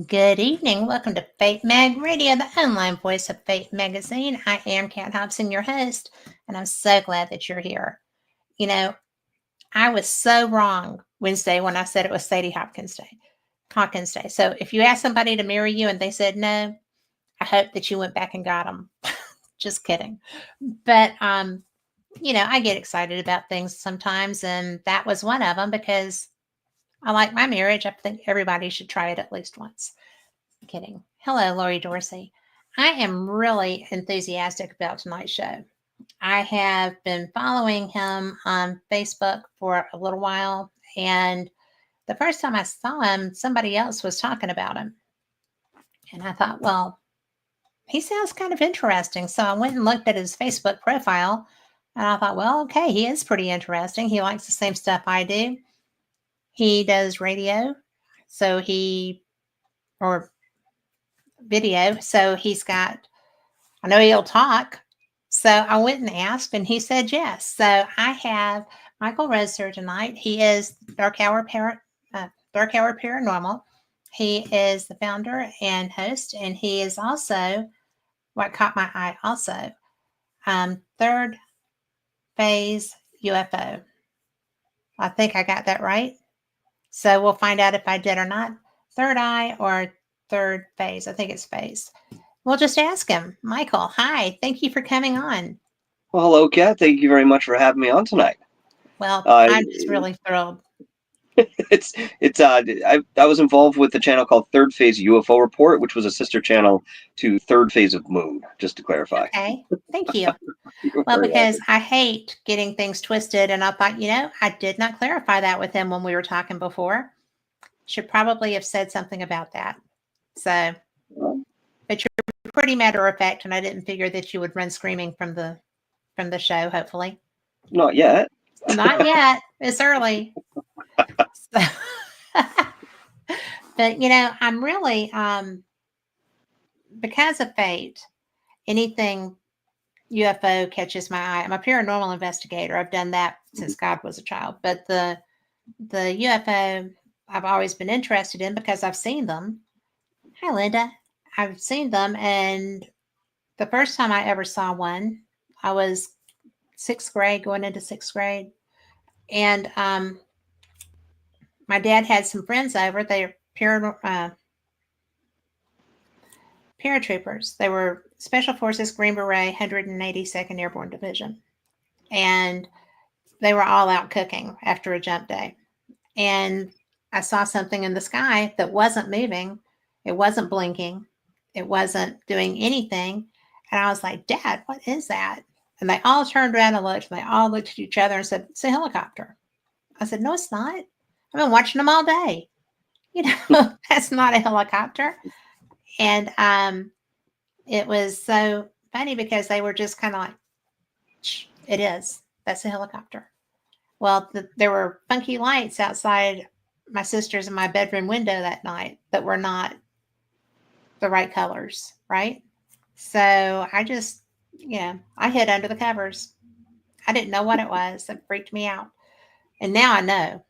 Good evening. Welcome to Fate Mag Radio, the online voice of Fate Magazine. I am Kat Hobson, your host, and I'm so glad that you're here. You know, I was so wrong Wednesday when I said it was Sadie Hopkins Day. Hawkins Day. So if you ask somebody to marry you and they said no, I hope that you went back and got them. Just kidding. But I get excited about things sometimes, and that was one of them because I like my marriage. I think everybody should try it at least once. Kidding. Hello, Lori Dorsey. I am really enthusiastic about tonight's show. I have been following him on Facebook for a little while, and the first time I saw him, somebody else was talking about him. And I thought, well, he sounds kind of interesting. So I went and looked at his Facebook profile, and I thought, well, okay, he is pretty interesting. He likes the same stuff I do. He does radio, or video. So I know he'll talk. So I went and asked, and he said yes. So I have Michael Roser tonight. He is DarkHour Paranormal. He is the founder and host, and he is also what caught my eye also. Third Phase UFO. I think I got that right. So we'll find out if I did or not. Third eye or third phase. I think it's phase. We'll just ask him. Michael, hi. Thank you for coming on. Well, hello, Kat. Thank you very much for having me on tonight. Well, I'm just really thrilled. I was involved with the channel called ThirdPhase UFO Report, which was a sister channel to ThirdPhase of Moon, just to clarify. Okay, thank you. Well, because I hate getting things twisted, and I thought, I did not clarify that with him when we were talking before. Should probably have said something about that. So, but you're pretty matter of fact, and I didn't figure that you would run screaming from the show. Hopefully, not yet. Not yet. It's early. So, but I'm really because of fate, anything UFO catches my eye. I'm a paranormal investigator. I've done that since God was a child. But the UFO I've always been interested in because I've seen them. Hi, Linda. I've seen them, and the first time I ever saw one, I was sixth grade, going into sixth grade, and my dad had some friends over. They're paratroopers. They were Special Forces Green Beret 182nd Airborne Division. And they were all out cooking after a jump day. And I saw something in the sky that wasn't moving. It wasn't blinking. It wasn't doing anything. And I was like, Dad, what is that? And they all turned around and looked. And they all looked at each other and said, it's a helicopter. I said, no, it's not. I've been watching them all day. That's not a helicopter. And it was so funny because they were just kind of like, it is. That's a helicopter. Well, there were funky lights outside my sister's and my bedroom window that night that were not the right colors, right? So I just, I hid under the covers. I didn't know what it was. It freaked me out. And now I know.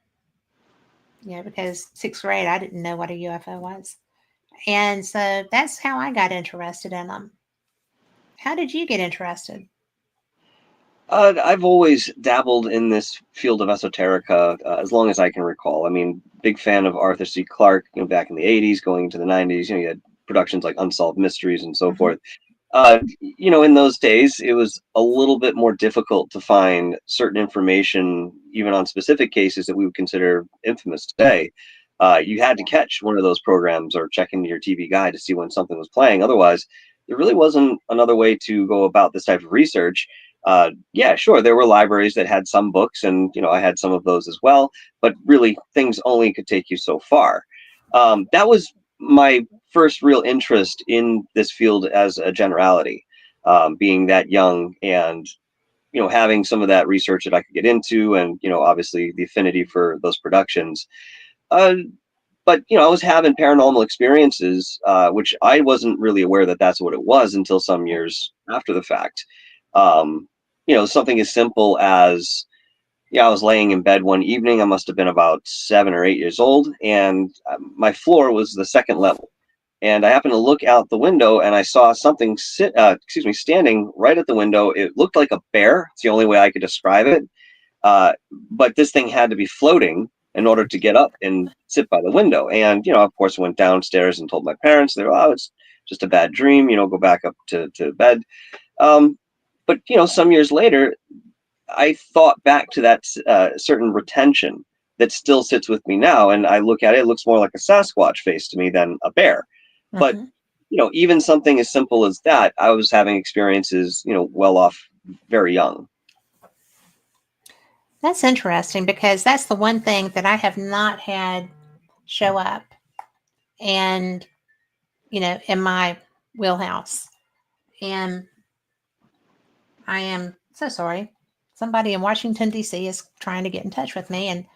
Because sixth grade, I didn't know what a UFO was. And so that's how I got interested in them. How did you get interested? I've always dabbled in this field of esoterica as long as I can recall. I mean, big fan of Arthur C. Clarke, back in the 80s, going into the 90s. You had productions like Unsolved Mysteries and so forth. In those days, it was a little bit more difficult to find certain information, even on specific cases that we would consider infamous today. You had to catch one of those programs or check into your TV guide to see when something was playing. Otherwise, there really wasn't another way to go about this type of research. Yeah, sure, there were libraries that had some books, and I had some of those as well. But really, things only could take you so far. That was my first real interest in this field as a generality, being that young and having some of that research that I could get into, and obviously the affinity for those productions. But I was having paranormal experiences, which I wasn't really aware that that's what it was until some years after the fact. Something as simple as, I was laying in bed one evening. I must have been about 7 or 8 years old, and my floor was the second level. And I happened to look out the window, and I saw something standing right at the window. It looked like a bear. It's the only way I could describe it. But this thing had to be floating in order to get up and sit by the window. And, of course, I went downstairs and told my parents. They were, oh, it's just a bad dream, go back up to bed. But, some years later, I thought back to that certain retention that still sits with me now. And I look at it, it looks more like a Sasquatch face to me than a bear. But, Mm-hmm. Even something as simple as that, I was having experiences, well off very young. That's interesting because that's the one thing that I have not had show up and, in my wheelhouse. And I am so sorry. Somebody in Washington, D.C. is trying to get in touch with me, and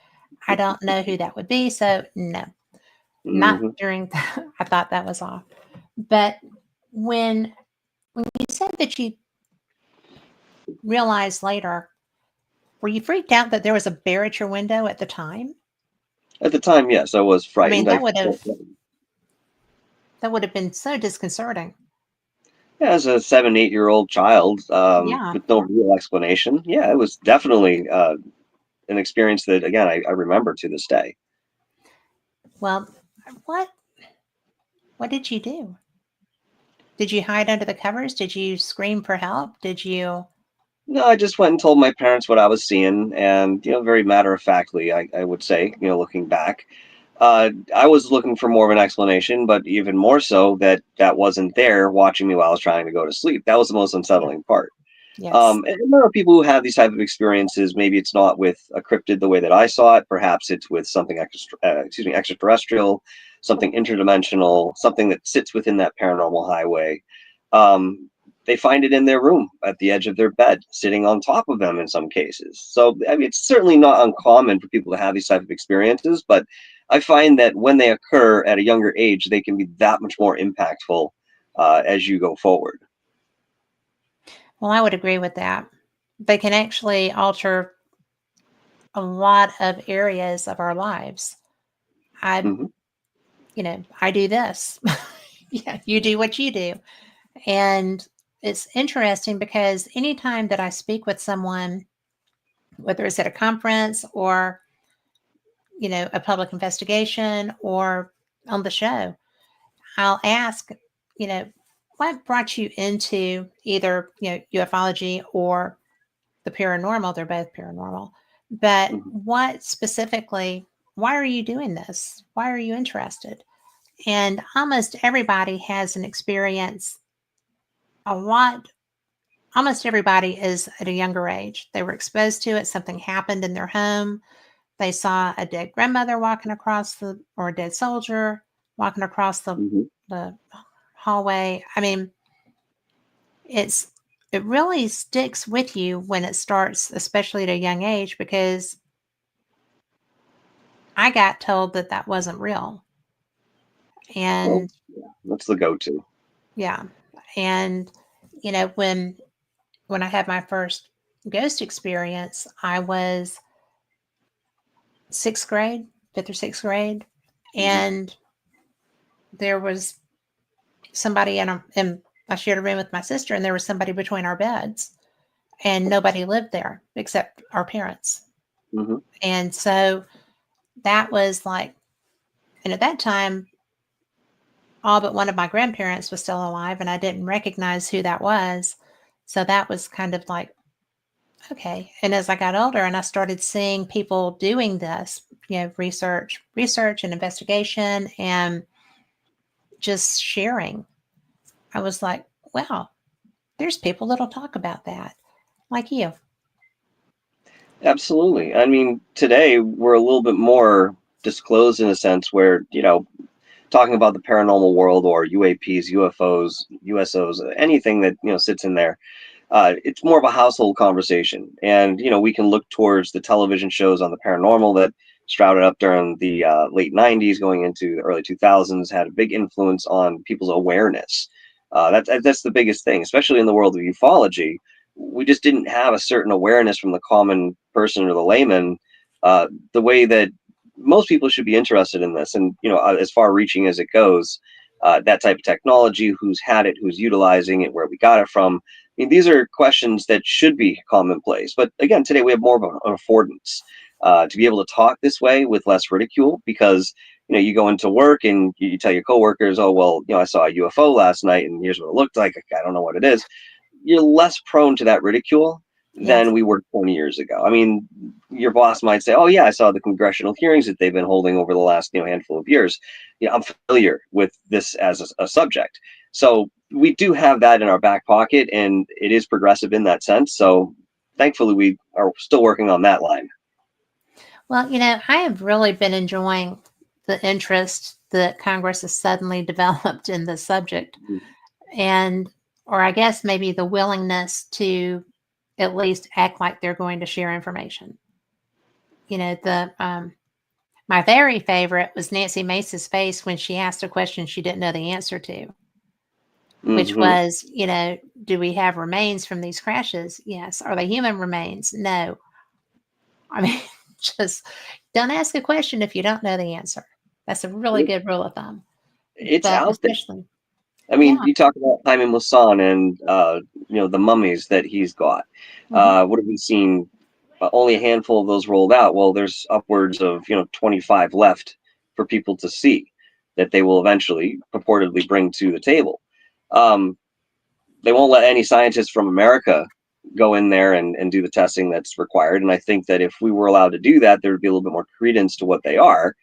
I don't know who that would be. So, no, not Mm-hmm. during I thought that was off. But when you said that you realized later, were you freaked out that there was a bear at your window at the time? At the time, yes, I was I mean, frightened. that would have been so disconcerting. Yeah, as a 7, 8-year-old child, Yeah. with no real explanation, yeah, it was definitely an experience that, again, I remember to this day. Well, what did you do? Did you hide under the covers? Did you scream for help? Did you? No, I just went and told my parents what I was seeing, and very matter of factly, I would say, looking back, I was looking for more of an explanation, but even more so that wasn't there watching me while I was trying to go to sleep. That was the most Yeah. unsettling part. Yes. And there are people who have these type of experiences. Maybe it's not with a cryptid the way that I saw it. Perhaps it's with something extraterrestrial, something interdimensional, something that sits within that paranormal highway. They find it in their room at the edge of their bed, sitting on top of them in some cases. So, I mean, it's certainly not uncommon for people to have these type of experiences, but I find that when they occur at a younger age, they can be that much more impactful as you go forward. Well, I would agree with that. They can actually alter a lot of areas of our lives. I, Hmm. I do this. Yeah, you do what you do. And it's interesting because anytime that I speak with someone, whether it's at a conference or, a public investigation or on the show, I'll ask, you know, what brought you into either, ufology or the paranormal? They're both paranormal. But Hmm. what specifically, why are you doing this? Why are you interested? And almost everybody has an experience. A lot, almost everybody is at a younger age. They were exposed to it. Something happened in their home. They saw a dead grandmother walking across or a dead soldier walking across Hmm. the hallway. I mean, it really sticks with you when it starts, especially at a young age, because I got told that that wasn't real. Well, And yeah, that's the go-to. yeah, and when I had my first ghost experience, I was 6th grade, 5th or 6th grade, Hmm. and there was somebody in I shared a room with my sister, and there was somebody between our beds, and nobody lived there except our parents. Hmm. And so that was like, and at that time, all but one of my grandparents was still alive, and I didn't recognize who that was. So that was kind of like, okay. And as I got older and I started seeing people doing this, research and investigation and just sharing, I was like, wow, there's people that'll talk about that, like you. Absolutely. I mean, today we're a little bit more disclosed in a sense where, talking about the paranormal world or UAPs, UFOs, USOs, anything that, sits in there, it's more of a household conversation. And, we can look towards the television shows on the paranormal that sprouted up during the late 90s, going into the early 2000s, had a big influence on people's awareness. That's the biggest thing, especially in the world of ufology. We just didn't have a certain awareness from the common person or the layman, the way that most people should be interested in this. And, as far reaching as it goes, that type of technology, who's had it, who's utilizing it, where we got it from. I mean, these are questions that should be commonplace. But again, today we have more of an affordance to be able to talk this way with less ridicule, because you go into work and you tell your coworkers, oh, well, I saw a UFO last night and here's what it looked like. I don't know what it is. You're less prone to that ridicule Yes. than we were 20 years ago. I mean, your boss might say, oh, yeah, I saw the congressional hearings that they've been holding over the last handful of years. I'm familiar with this as a subject. So we do have that in our back pocket, and it is progressive in that sense. So thankfully, we are still working on that line. Well, I have really been enjoying the interest that Congress has suddenly developed in the subject, or I guess maybe the willingness to at least act like they're going to share information. My very favorite was Nancy Mace's face when she asked a question she didn't know the answer to, which was, do we have remains from these crashes? Yes. Are they human remains? No. I mean, just don't ask a question if you don't know the answer. That's a really good rule of thumb. It's But out there. especially, I mean, yeah. you talk about Jaime Maussan and the mummies that he's got. What have we seen? Only a handful of those rolled out. Well, there's upwards of 25 left for people to see that they will eventually purportedly bring to the table. They won't let any scientists from America go in there and do the testing that's required. And I think that if we were allowed to do that, there would be a little bit more credence to what they are.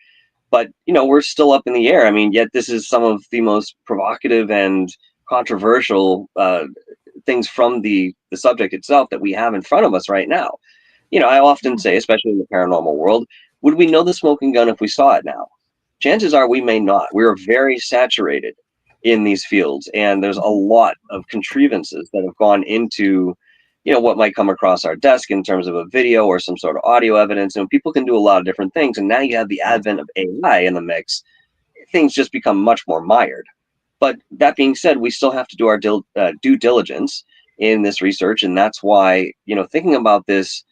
But we're still up in the air. I mean, yet this is some of the most provocative and controversial things from the subject itself that we have in front of us right now. I often say, especially in the paranormal world, would we know the smoking gun if we saw it now? Chances are we may not. We're very saturated in these fields, and there's a lot of contrivances that have gone into what might come across our desk in terms of a video or some sort of audio evidence. And people can do a lot of different things, and now you have the advent of AI in the mix. Things just become much more mired. But that being said, we still have to do our due diligence in this research, and that's why thinking about this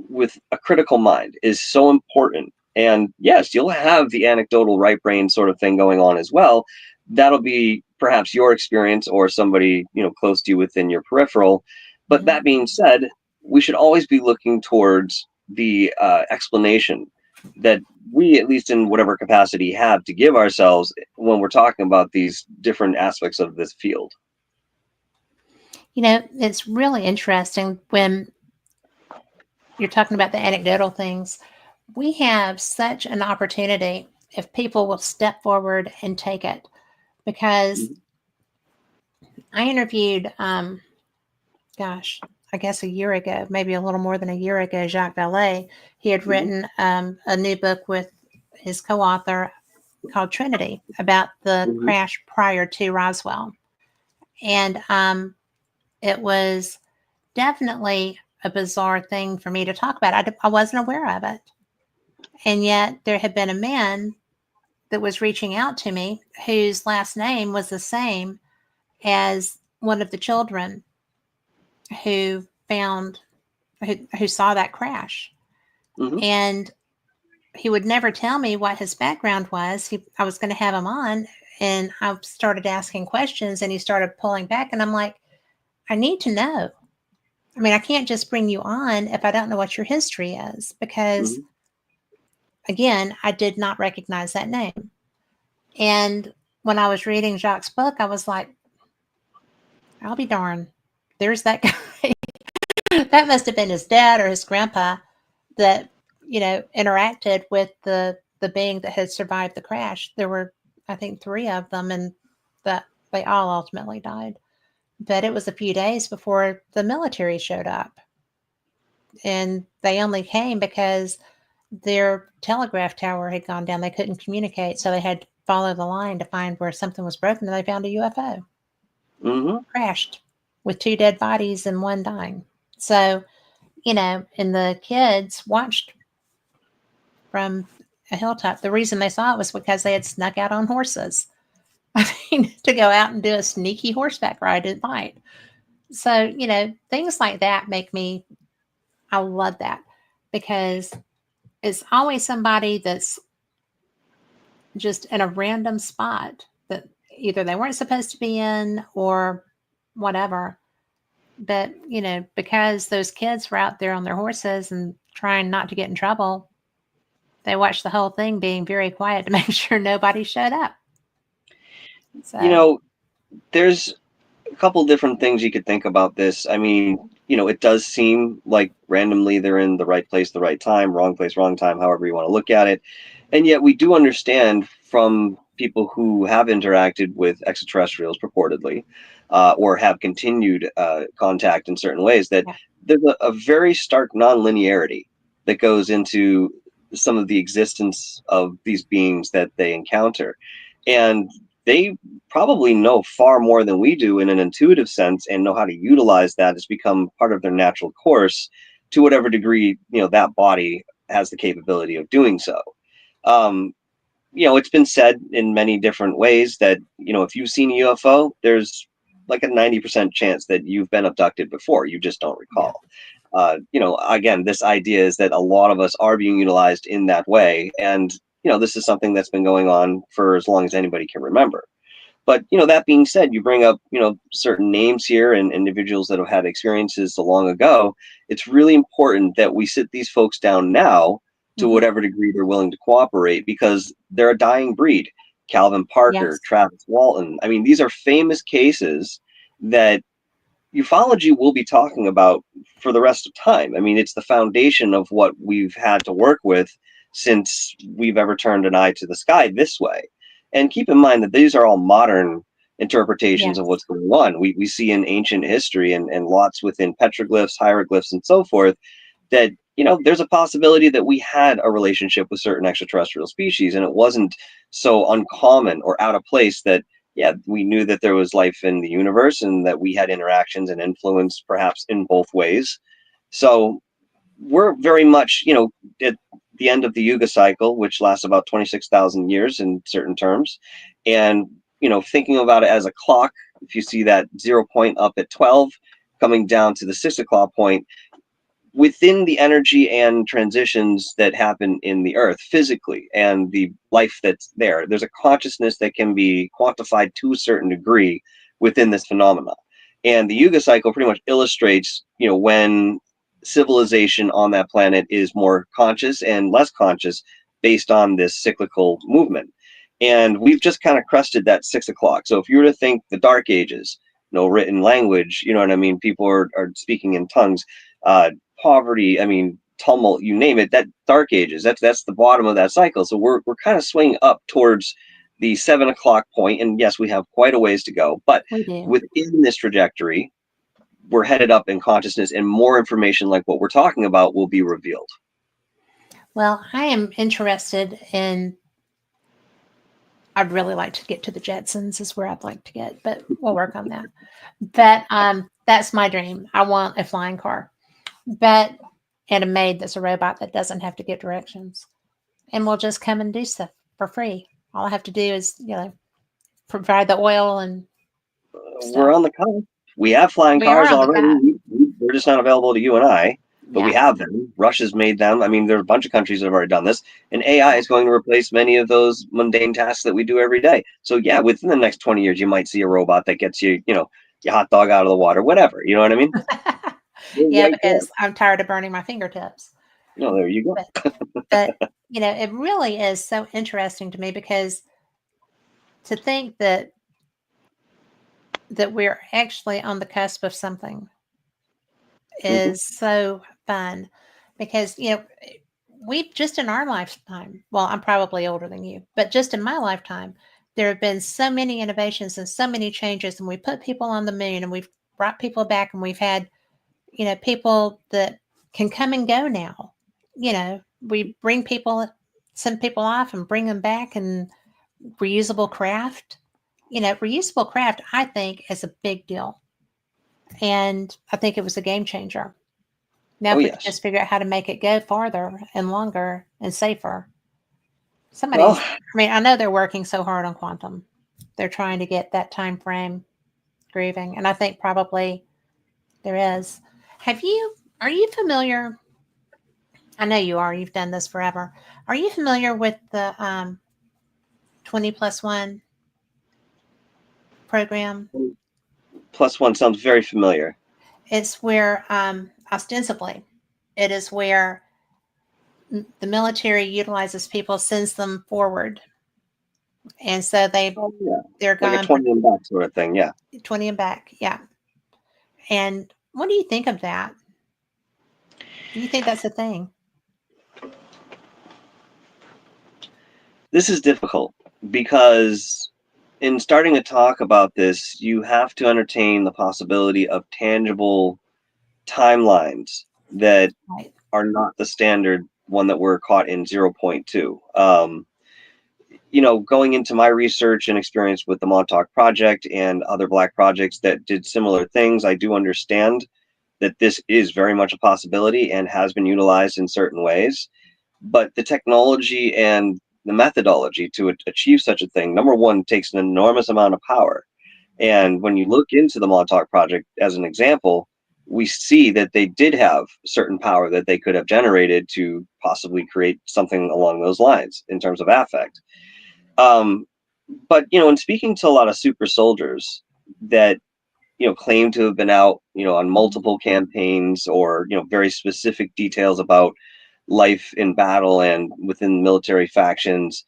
with a critical mind is so important. And yes, you'll have the anecdotal right brain sort of thing going on as well. That'll be perhaps your experience or somebody close to you within your peripheral. But that being said, we should always be looking towards the explanation that we, at least in whatever capacity, have to give ourselves when we're talking about these different aspects of this field. It's really interesting when you're talking about the anecdotal things. We have such an opportunity if people will step forward and take it, because I interviewed, I guess a year ago, maybe a little more than a year ago, Jacques Vallée. He had written a new book with his co-author called Trinity about the crash prior to Roswell. And it was definitely a bizarre thing for me to talk about. I wasn't aware of it. And yet there had been a man that was reaching out to me whose last name was the same as one of the children who saw that crash. And he would never tell me what his background was. I was going to have him on, and I started asking questions, and he started pulling back, and I'm like, I need to know. I mean, I can't just bring you on if I don't know what your history is, because again, I did not recognize that name. And when I was reading Jacques' book, I was like, I'll be darned. There's that guy. That must have been his dad or his grandpa that, interacted with the being that had survived the crash. There were, I think, 3 of them, and that they all ultimately died. But it was a few days before the military showed up. And they only came because their telegraph tower had gone down. They couldn't communicate, so they had to follow the line to find where something was broken, and they found a UFO. Crashed with 2 dead bodies and 1 dying. So, and the kids watched from a hilltop. The reason they saw it was because they had snuck out on horses. I mean, to go out and do a sneaky horseback ride at night. So, things like that I love that, because it's always somebody that's just in a random spot that either they weren't supposed to be in or whatever. But, because those kids were out there on their horses and trying not to get in trouble, they watched the whole thing being very quiet to make sure nobody showed up. So, There's a couple different things you could think about this. I mean, it does seem like randomly they're in the right place, the right time, wrong place, wrong time, however you want to look at it. And yet we do understand from people who have interacted with extraterrestrials purportedly, or have continued contact in certain ways, that yeah. there's a very stark nonlinearity that goes into some of the existence of these beings that they encounter. And they probably know far more than we do in an intuitive sense, and know how to utilize that as become part of their natural course to whatever degree that body has the capability of doing so. um, it's been said in many different ways that if you've seen a UFO, there's like a 90% chance that you've been abducted before, you just don't Yeah. recall. Again, this idea is that a lot of us are being utilized in that way, and this is something that's been going on for as long as anybody can remember. But that being said, you bring up certain names here and individuals that have had experiences so long ago. It's really important that we sit these folks down now to Mm-hmm. whatever degree they're willing to cooperate, because they're a dying breed. Calvin Parker, Yes. Travis Walton. I mean, these are famous cases that ufology will be talking about for the rest of time. I mean, it's the foundation of what we've had to work with since we've ever turned an eye to the sky this way. And keep in mind that these are all modern interpretations Yes. of what's going on. We see in ancient history and lots within petroglyphs, hieroglyphs, and so forth, that there's a possibility that we had a relationship with certain extraterrestrial species, and it wasn't so uncommon or out of place that we knew that there was life in the universe and that we had interactions and influence perhaps in both ways. So we're very much at the end of the Yuga cycle, which lasts about 26,000 years in certain terms. And thinking about it as a clock, if you see that 0 point up at 12 coming down to the 6 o'clock point, within the energy and transitions that happen in the earth physically and the life that's there's a consciousness that can be quantified to a certain degree within this phenomena. And the Yuga cycle pretty much illustrates when civilization on that planet is more conscious and less conscious based on this cyclical movement. And we've just kind of crested that 6 o'clock. So if you were to think the dark ages, no written language, you know what I mean, people are speaking in tongues, poverty, I mean, tumult, you name it, that dark ages, that's the bottom of that cycle. So we're kind of swinging up towards the 7 o'clock point. And yes, we have quite a ways to go, but We do. within this trajectory, we're headed up in consciousness, and more information like what we're talking about will be revealed. Well, I am interested in, I'd really like to get to the Jetsons is where I'd like to get, but we'll work on that. But that's my dream. I want a flying car, but and a maid that's a robot that doesn't have to get directions, and will just come and do stuff for free. All I have to do is provide the oil and stuff. We're on the cusp. We have flying cars already. They're just not available to you and I, but we have them. Russia's made them. I mean, there are a bunch of countries that have already done this, and AI is going to replace many of those mundane tasks that we do every day. So yeah, within the next 20 years, you might see a robot that gets you, your hot dog out of the water, whatever. You know what I mean? Yeah, right because I'm tired of burning my fingertips. No, there you go. But it really is so interesting to me, because to think that we're actually on the cusp of something is so fun, because we've just in our lifetime, well, I'm probably older than you, but just in my lifetime, there have been so many innovations and so many changes, and we put people on the moon, and we've brought people back, and we've had people that can come and go now. We send people off and bring them back, and reusable craft. Reusable craft, I think, is a big deal. And I think it was a game changer. Now, if we could just figure out how to make it go farther and longer and safer. I know they're working so hard on quantum. They're trying to get that time frame grooving. And I think probably there is. Are you familiar? I know you are. You've done this forever. Are you familiar with the 20+1? program? +1 sounds very familiar. It's where, ostensibly, it is where the military utilizes people, sends them forward. And so they're Like a gone 20 and back sort of thing. Yeah. 20 and back. Yeah. And what do you think of that? Do you think that's a thing? This is difficult because in starting to talk about this, you have to entertain the possibility of tangible timelines that Right. are not the standard one that we're caught in 0.2. Going into my research and experience with the Montauk Project and other Black projects that did similar things, I do understand that this is very much a possibility and has been utilized in certain ways. But the technology and the methodology to achieve such a thing, number one, takes an enormous amount of power. And when you look into the Montauk Project as an example, we see that they did have certain power that they could have generated to possibly create something along those lines in terms of affect. But in speaking to a lot of super soldiers that claim to have been out on multiple campaigns, or very specific details about life in battle and within military factions,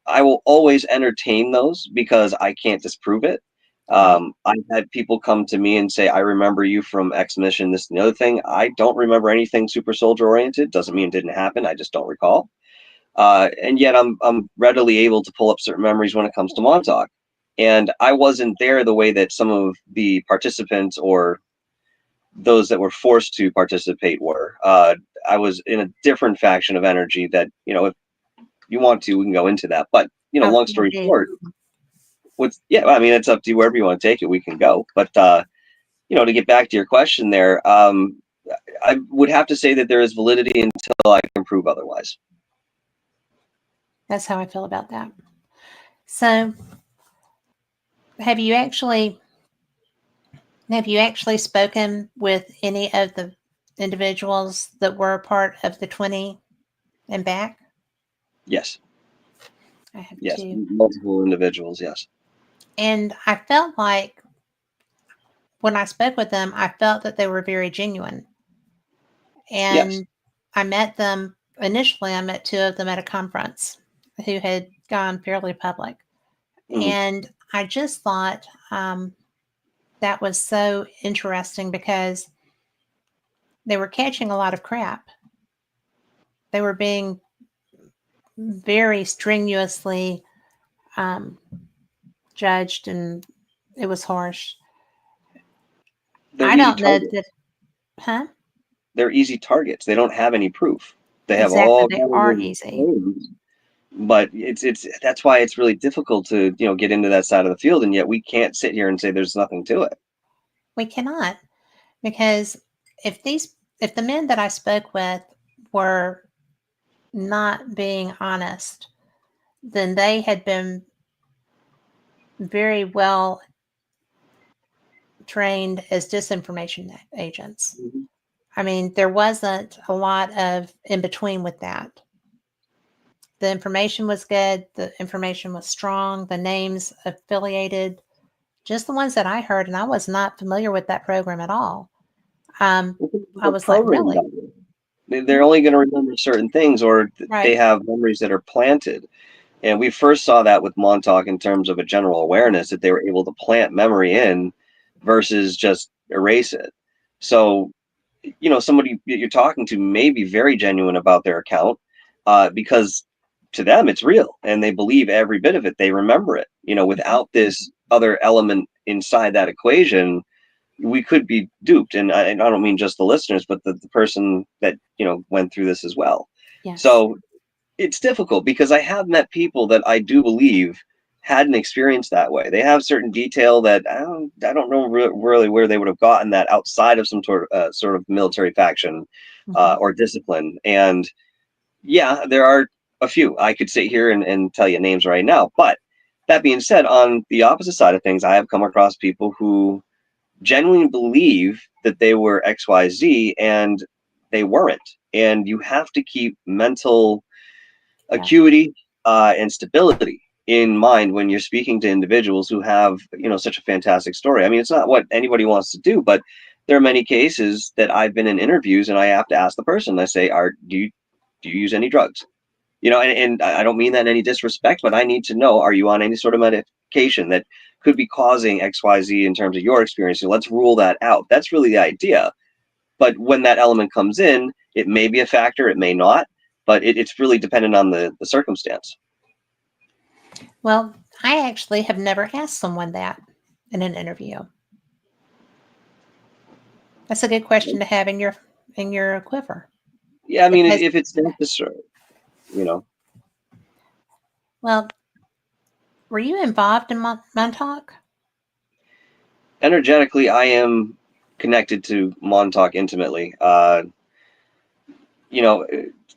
I will always entertain those because I can't disprove it. Right. I've had people come to me and say, I remember you from X mission, this and the other thing. I don't remember anything super soldier oriented. Doesn't mean it didn't happen. I just don't recall. And yet I'm readily able to pull up certain memories when it comes to Montauk. And I wasn't there the way that some of the participants or those that were forced to participate were. I was in a different faction of energy that, if you want to, we can go into that. But, long story short, I mean, it's up to you wherever you want to take it, we can go. But, to get back to your question there, I would have to say that there is validity until I can prove otherwise. That's how I feel about that. So, have you actually spoken with any of the individuals that were part of the 20 and back? Yes. I have Yes. two. Multiple individuals. Yes. And I felt like when I spoke with them, I felt that they were very genuine. And Yes. I met them initially. I met two of them at a conference who had gone fairly public. Mhm. And I just thought that was so interesting because they were catching a lot of crap. They were being very strenuously judged, and it was harsh. They're I easy don't know targets. that, huh? They're easy targets. They don't have any proof. They have Exactly. all They kinds are of easy. claims, but it's that's why it's really difficult to get into that side of the field, and yet we can't sit here and say there's nothing to it. We cannot, because if the men that I spoke with were not being honest, then they had been very well trained as disinformation agents. Mm-hmm. I mean, there wasn't a lot of in between with that. The information was good, the information was strong, the names affiliated, just the ones that I heard, and I was not familiar with that program at all. I was like, Programmed really? that way. They're only going to remember certain things, or they Right. have memories that are planted. And we first saw that with Montauk in terms of a general awareness that they were able to plant memory in versus just erase it. So, somebody you're talking to may be very genuine about their account because to them it's real and they believe every bit of it. They remember it. Without this other element inside that equation, we could be duped. And I don't mean just the listeners, but the person that, went through this as well. Yes. So it's difficult because I have met people that I do believe had an experience that way. They have certain detail that I don't know really where they would have gotten that outside of some sort of military faction or discipline. And yeah, there are a few. I could sit here and tell you names right now. But that being said, on the opposite side of things, I have come across people who genuinely believe that they were XYZ and they weren't. And you have to keep mental acuity and stability in mind when you're speaking to individuals who have, such a fantastic story. I mean, it's not what anybody wants to do, but there are many cases that I've been in interviews and I have to ask the person, I say, do you use any drugs? And I don't mean that in any disrespect, but I need to know, are you on any sort of medication that could be causing XYZ in terms of your experience? So let's rule that out. That's really the idea. But when that element comes in, it may be a factor, it may not, but it's really dependent on the circumstance. Well, I actually have never asked someone that in an interview. That's a good question to have in your quiver. Yeah, I mean, Because, if it's necessary, you know. well, were you involved in Montauk? Energetically, I am connected to Montauk intimately. You know,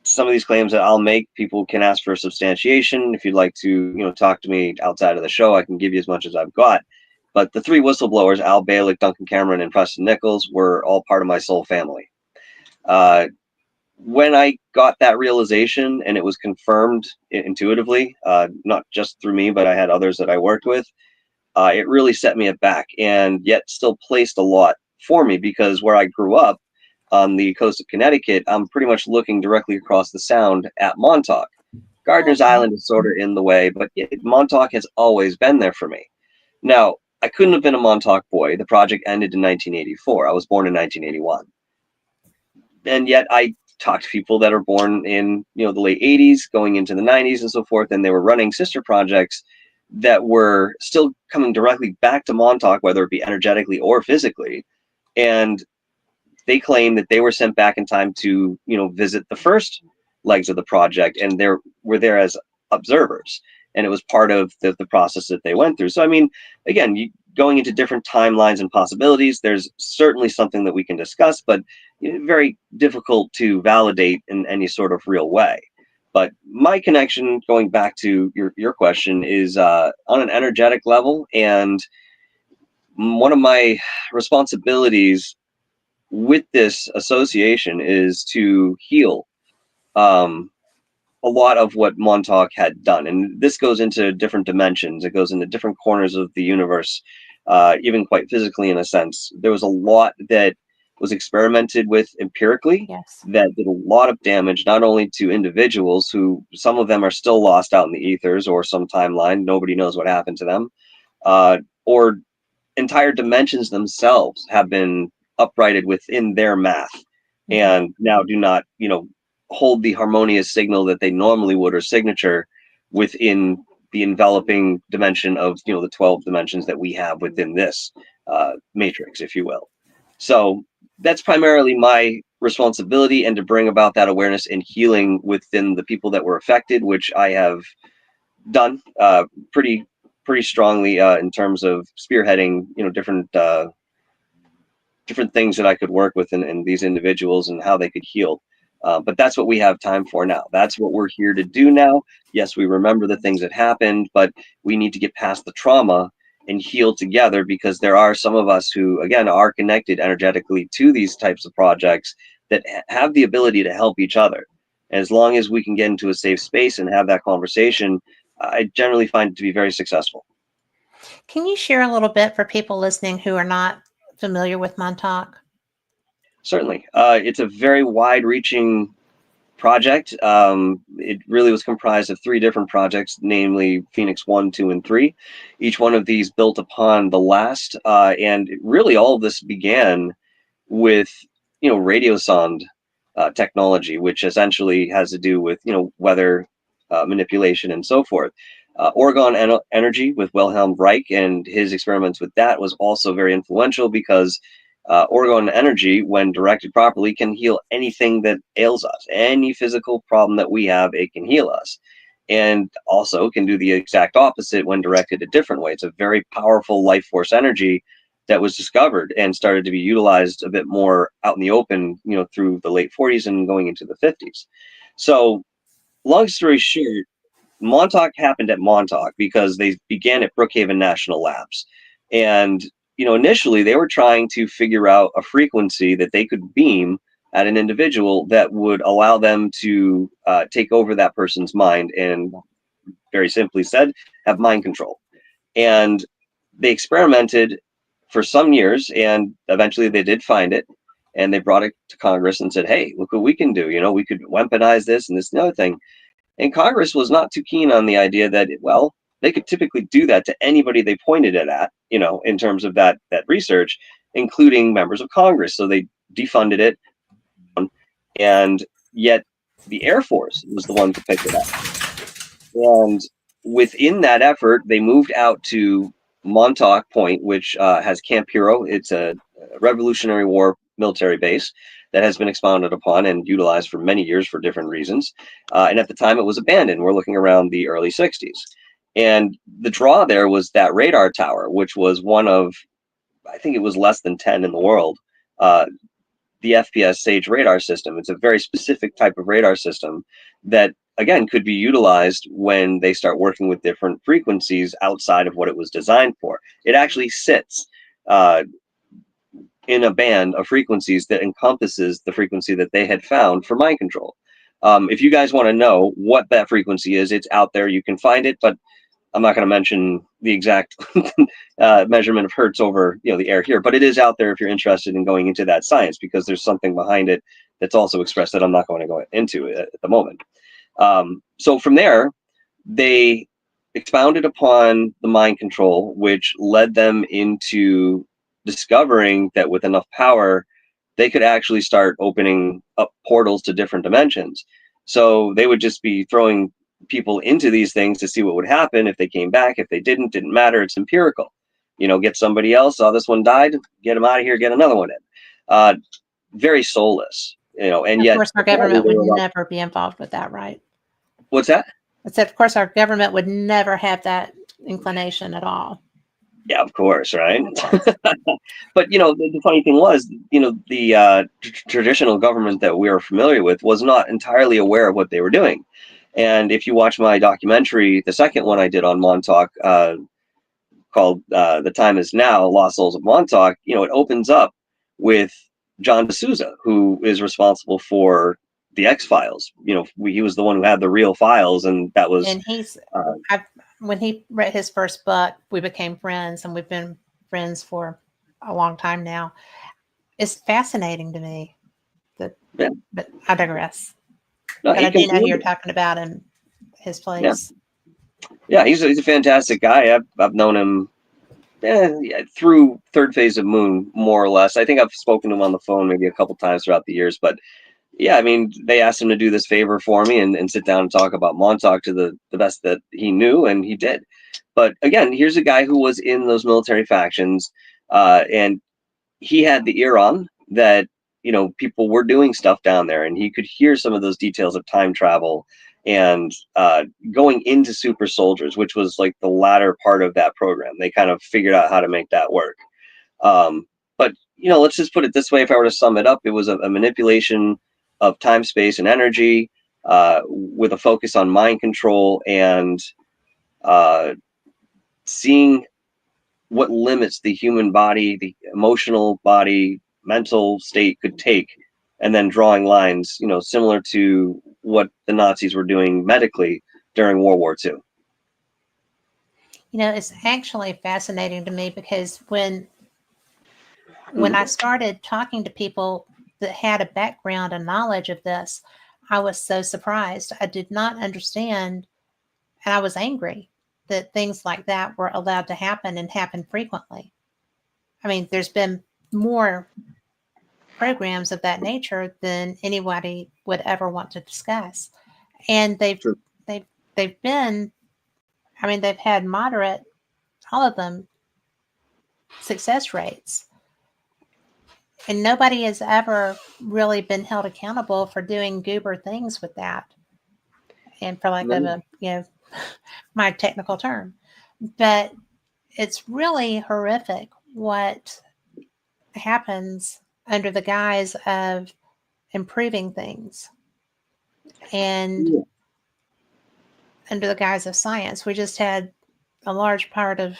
some of these claims that I'll make, people can ask for substantiation. If you'd like to, talk to me outside of the show, I can give you as much as I've got. But the three whistleblowers, Al Balick, Duncan Cameron, and Preston Nichols, were all part of my soul family. When I got that realization and it was confirmed intuitively, not just through me, but I had others that I worked with, it really set me aback, and yet still placed a lot for me, because where I grew up on the coast of Connecticut, I'm pretty much looking directly across the Sound at Montauk. Gardner's Okay. Island is sort of in the way, but Montauk has always been there for me. Now, I couldn't have been a Montauk boy. The project ended in 1984. I was born in 1981. And yet I talked to people that are born in, the late 80s, going into the 90s and so forth, and they were running sister projects that were still coming directly back to Montauk, whether it be energetically or physically. And they claim that they were sent back in time to, visit the first legs of the project, and they were there as observers, and it was part of the process that they went through. So I mean, again, going into different timelines and possibilities, there's certainly something that we can discuss, but very difficult to validate in any sort of real way. But my connection, going back to your question, is on an energetic level, and one of my responsibilities with this association is to heal a lot of what Montauk had done. And this goes into different dimensions. It goes into different corners of the universe, even quite physically in a sense. There was a lot that was experimented with empirically, Yes. that did a lot of damage, not only to individuals who, some of them are still lost out in the ethers or some timeline, nobody knows what happened to them, or entire dimensions themselves have been uprighted within their math, and now do not, hold the harmonious signal that they normally would, or signature, within the enveloping dimension of, the 12 dimensions that we have within this matrix, if you will. So that's primarily my responsibility, and to bring about that awareness and healing within the people that were affected, which I have done pretty strongly, in terms of spearheading, different things that I could work with in these individuals and how they could heal. But that's what we have time for now. That's what we're here to do now. Yes, we remember the things that happened, but we need to get past the trauma and heal together, because there are some of us who, again, are connected energetically to these types of projects that have the ability to help each other. And as long as we can get into a safe space and have that conversation, I generally find it to be very successful. Can you share a little bit for people listening who are not familiar with Montauk? Certainly. It's a very wide-reaching project. It really was comprised of three different projects, namely Phoenix 1, 2, and 3. Each one of these built upon the last, and really all of this began with, radio sonde technology, which essentially has to do with, weather manipulation and so forth. Orgone energy with Wilhelm Reich, and his experiments with that was also very influential, because orgone energy, when directed properly, can heal anything that ails us. Any physical problem that we have, it can heal us. And also can do the exact opposite when directed a different way. It's a very powerful life force energy that was discovered and started to be utilized a bit more out in the open, through the late 40s and going into the 50s. So, long story short, Montauk happened at Montauk because they began at Brookhaven National Labs. And, initially they were trying to figure out a frequency that they could beam at an individual that would allow them to take over that person's mind and very simply said, have mind control. And they experimented for some years, and eventually they did find it, and they brought it to Congress and said, hey, look what we can do. We could weaponize this and this and the other thing. And Congress was not too keen on the idea that, well, they could typically do that to anybody they pointed it at, in terms of that research, including members of Congress. So they defunded it. And yet the Air Force was the one to pick it up. And within that effort, they moved out to Montauk Point, which has Camp Hero. It's a Revolutionary War military base that has been expounded upon and utilized for many years for different reasons. And at the time, it was abandoned. We're looking around the early 60s. And the draw there was that radar tower, which was one of, I think it was less than 10 in the world, the FPS Sage radar system. It's a very specific type of radar system that, again, could be utilized when they start working with different frequencies outside of what it was designed for. It actually sits in a band of frequencies that encompasses the frequency that they had found for mind control. If you guys want to know what that frequency is, it's out there. You can find it, but I'm not going to mention the exact measurement of hertz over the air here, but it is out there if you're interested in going into that science, because there's something behind it that's also expressed that I'm not going to go into at the moment. So from there, they expounded upon the mind control, which led them into discovering that with enough power, they could actually start opening up portals to different dimensions. So they would just be throwing people into these things to see what would happen. If they came back, if they didn't matter. It's empirical. Get somebody else. Oh, this one died. Get them out of here. Get another one in. Very soulless. And yet, of course, our government would never be involved with that, right? What's that? I said, of course, our government would never have that inclination at all. Yeah, of course, right? But the funny thing was, the traditional government that we are familiar with was not entirely aware of what they were doing. And if you watch my documentary, the second one I did on Montauk, called "The Time Is Now: Lost Souls of Montauk," it opens up with John D'Souza, who is responsible for the X-Files. He was the one who had the real files, and that was. And he's when he read his first book, we became friends, and we've been friends for a long time now. It's fascinating to me. But I digress. No, but I do know who you're talking about in his place. Yeah, he's a fantastic guy. I've known him through ThirdPhase of Moon, more or less. I think I've spoken to him on the phone maybe a couple times throughout the years, but yeah, I mean, they asked him to do this favor for me and sit down and talk about Montauk to the best that he knew, and he did. But again, here's a guy who was in those military factions, and he had the ear on that, people were doing stuff down there, and he could hear some of those details of time travel and going into super soldiers, which was like the latter part of that program. They kind of figured out how to make that work. But, let's just put it this way. If I were to sum it up, it was a manipulation of time, space, and energy with a focus on mind control and seeing what limits the human body, the emotional body, mental state could take, and then drawing lines, similar to what the Nazis were doing medically during World War II. It's actually fascinating to me because when I started talking to people that had a background and knowledge of this, I was so surprised. I did not understand, and I was angry that things like that were allowed to happen and happen frequently. I mean, there's been more programs of that nature than anybody would ever want to discuss. And they've been, I mean, they've had moderate, all of them, success rates. And nobody has ever really been held accountable for doing goober things with that. And for lack of a, my technical term. But it's really horrific what happens under the guise of improving things and under the guise of science. We just had a large part of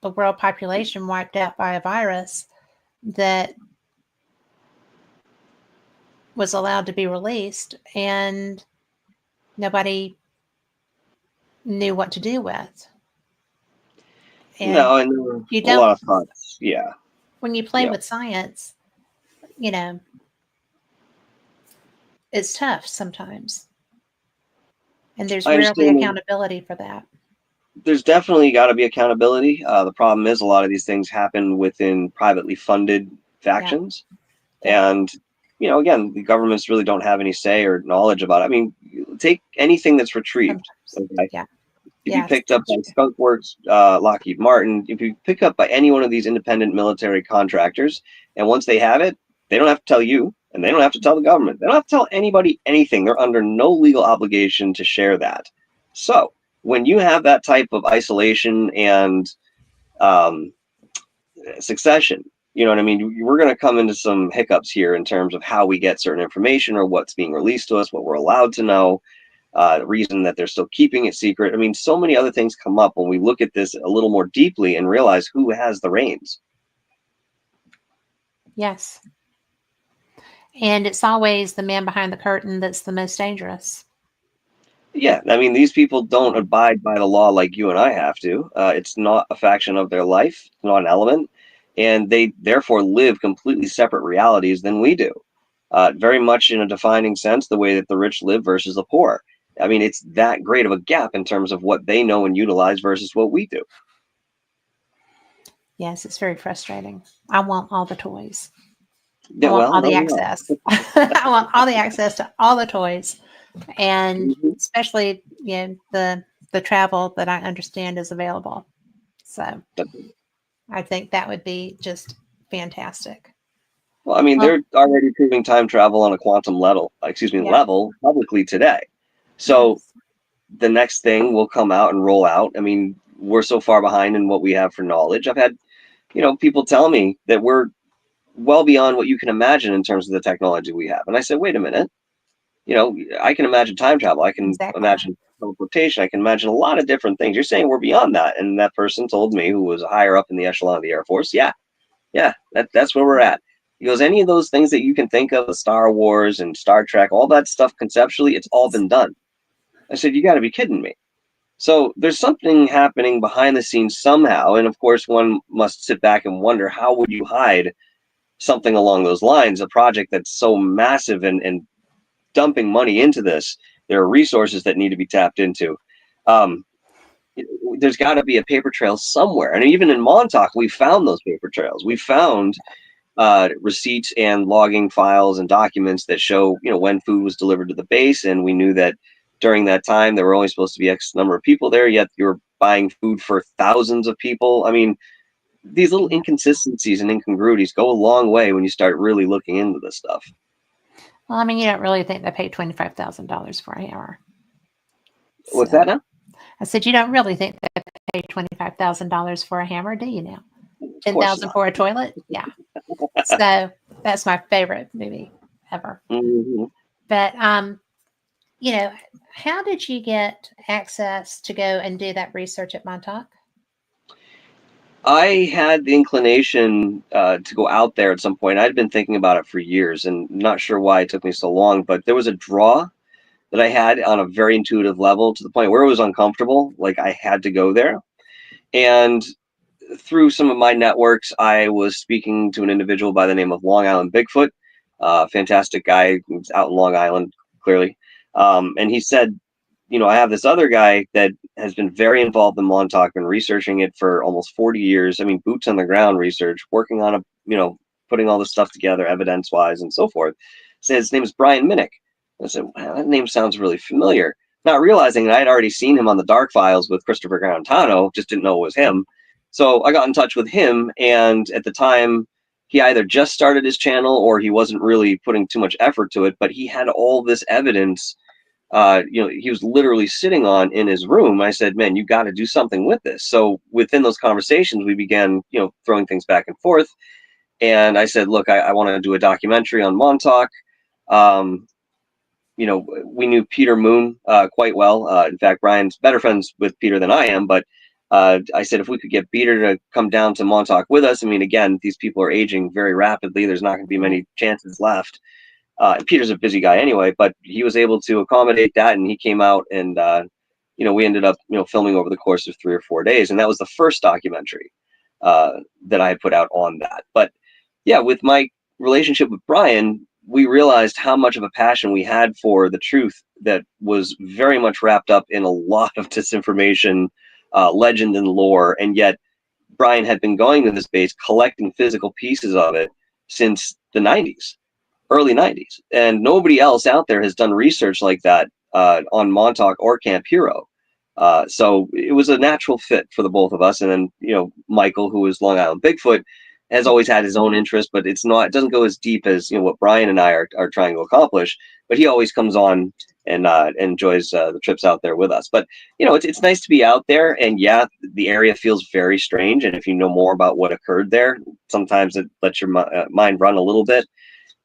the world population wiped out by a virus that was allowed to be released, and nobody knew what to do with. And No, and there were you a lot don't, of thoughts. Yeah. when you play Yeah. with science, you know, it's tough sometimes. And there's I rarely understand that accountability for that. there's definitely got to be accountability. The problem is a lot of these things happen within privately funded Yeah. factions. Yeah. And, again, the governments really don't have any say or knowledge about it. I mean, take anything that's retrieved. Sometimes. Okay. Yeah. If you Yes, picked up that's by true. Skunk Works, Lockheed Martin, if you pick up by any one of these independent military contractors, and once they have it, they don't have to tell you, and they don't have to tell the government. They don't have to tell anybody anything. They're under no legal obligation to share that. So when you have that type of isolation and um, succession, you know what I mean? We're going to come into some hiccups here in terms of how we get certain information or what's being released to us, what we're allowed to know. The reason that they're still keeping it secret. I mean, so many other things come up when we look at this a little more deeply and realize who has the reins. Yes. And it's always the man behind the curtain that's the most dangerous. Yeah, I mean, these people don't abide by the law like you and I have to. It's not a faction of their life, it's not an element, and they therefore live completely separate realities than we do. Very much in a defining sense, the way that the rich live versus the poor. I mean, it's that great of a gap in terms of what they know and utilize versus what we do. Yes, it's very frustrating. I want all the toys. I Yeah, want well, all no, the no. access. I want all the access to all the toys, and Mhm. especially the travel that I understand is available. So I think that would be just fantastic. Well, I mean, Well, they're already proving time travel on a quantum level, yeah, level publicly today. So yes, the next thing will come out and roll out. I mean, we're so far behind in what we have for knowledge. I've had, people tell me that we're well beyond what you can imagine in terms of the technology we have. And I said, wait a minute, I can imagine time travel. I can exactly. imagine teleportation. I can imagine a lot of different things. You're saying we're beyond that. And that person told me, who was higher up in the echelon of the Air Force, yeah, that's where we're at. He goes, any of those things that you can think of, the Star Wars and Star Trek, all that stuff conceptually, it's all been done. I said, you got to be kidding me. So there's something happening behind the scenes somehow. And of course, one must sit back and wonder, how would you hide something along those lines, a project that's so massive and dumping money into this? There are resources that need to be tapped into. Um, there's got to be a paper trail somewhere. And even in Montauk, we found those paper trails. We found receipts and logging files and documents that show, when food was delivered to the base. And we knew that during that time, there were only supposed to be X number of people there, yet you're buying food for thousands of people. I mean, these little Yeah. inconsistencies and incongruities go a long way when you start really looking into this stuff. Well, I mean, you don't really think they paid $25,000 for a hammer. What's So that now? I said, you don't really think they paid $25,000 for a hammer, do you now? Of course 10,000 not. for a toilet? Yeah. So that's my favorite movie ever. Mm-hmm. But how did you get access to go and do that research at Montauk? I had the inclination to go out there at some point. I'd been thinking about it for years and not sure why it took me so long, but there was a draw that I had on a very intuitive level to the point where it was uncomfortable. Like I had to go there. And through some of my networks, I was speaking to an individual by the name of Long Island Bigfoot, fantastic guy who's out in Long Island, clearly. And he said, I have this other guy that has been very involved in Montauk and researching it for almost 40 years. I mean, boots on the ground research, working on putting all this stuff together, evidence wise and so forth. Said his name is Brian Minnick. I said, wow, that name sounds really familiar. Not realizing that I had already seen him on the Dark Files with Christopher Garantano, just didn't know it was him. So I got in touch with him, and at the time, he either just started his channel or he wasn't really putting too much effort to it, but he had all this evidence he was literally sitting on in his room. I said, man, you got to do something with this. So within those conversations, we began, throwing things back and forth. And I said, look, I want to do a documentary on Montauk. Um, we knew Peter Moon quite well. In fact, Brian's better friends with Peter than I am. But I said, if we could get Peter to come down to Montauk with us, I mean, again, these people are aging very rapidly. There's not going to be Right. many chances left. Peter's a busy guy anyway, but he was able to accommodate that, and he came out and we ended up, filming over the course of 3 or 4 days. And that was the first documentary that I had put out on that. But yeah, with my relationship with Brian, we realized how much of a passion we had for the truth that was very much wrapped up in a lot of disinformation, legend, and lore. And yet Brian had been going to this base collecting physical pieces of it since the 90s, early 90s. And nobody else out there has done research like that on Montauk or Camp Hero. So it was a natural fit for the both of us. And then, Michael, who is Long Island Bigfoot, has always had his own interest, but it doesn't go as deep as, what Brian and I are trying to accomplish. But he always comes on and enjoys the trips out there with us. But, it's nice to be out there. And yeah, the area feels very strange. And if you know more about what occurred there, sometimes it lets your mind run a little bit.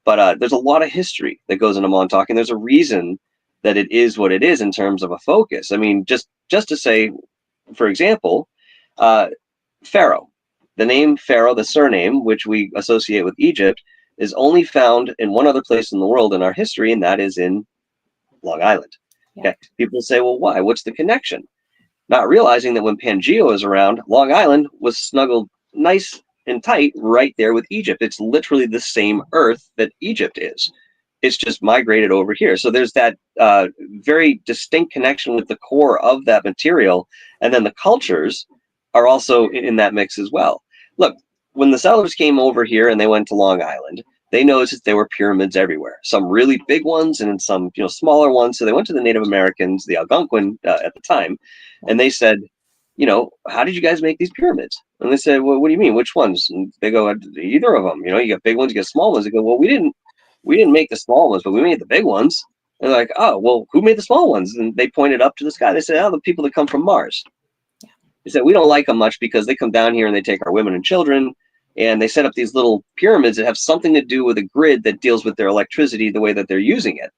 But there's a lot of history that goes into Montauk, and there's a reason that it is what it is in terms of a focus. I mean, just to say, for example, Pharaoh. The name Pharaoh, the surname, which we associate with Egypt, is only found in one other place in the world in our history, and that is in Long Island. Yeah. Okay. People say, well, why? What's the connection? Not realizing that when Pangea was around, Long Island was snuggled nice and tight right there with Egypt. It's literally the same Earth that Egypt is. It's just migrated over here. So there's that very distinct connection with the core of that material. And then the cultures are also in that mix as well. Look, when the settlers came over here and they went to Long Island, they noticed that there were pyramids everywhere, some really big ones and some smaller ones. So they went to the Native Americans, the Algonquin at the time, and they said, how did you guys make these pyramids? And they said, well, what do you mean? Which ones? And they go, either of them. You got big ones, you got small ones. They go, well, we didn't make the small ones, but we made the big ones. And they're like, oh, well, who made the small ones? And they pointed up to the sky. They said, oh, the people that come from Mars. They said, we don't like them much because they come down here and they take our women and children, and they set up these little pyramids that have something to do with a grid that deals with their electricity the way that they're using it.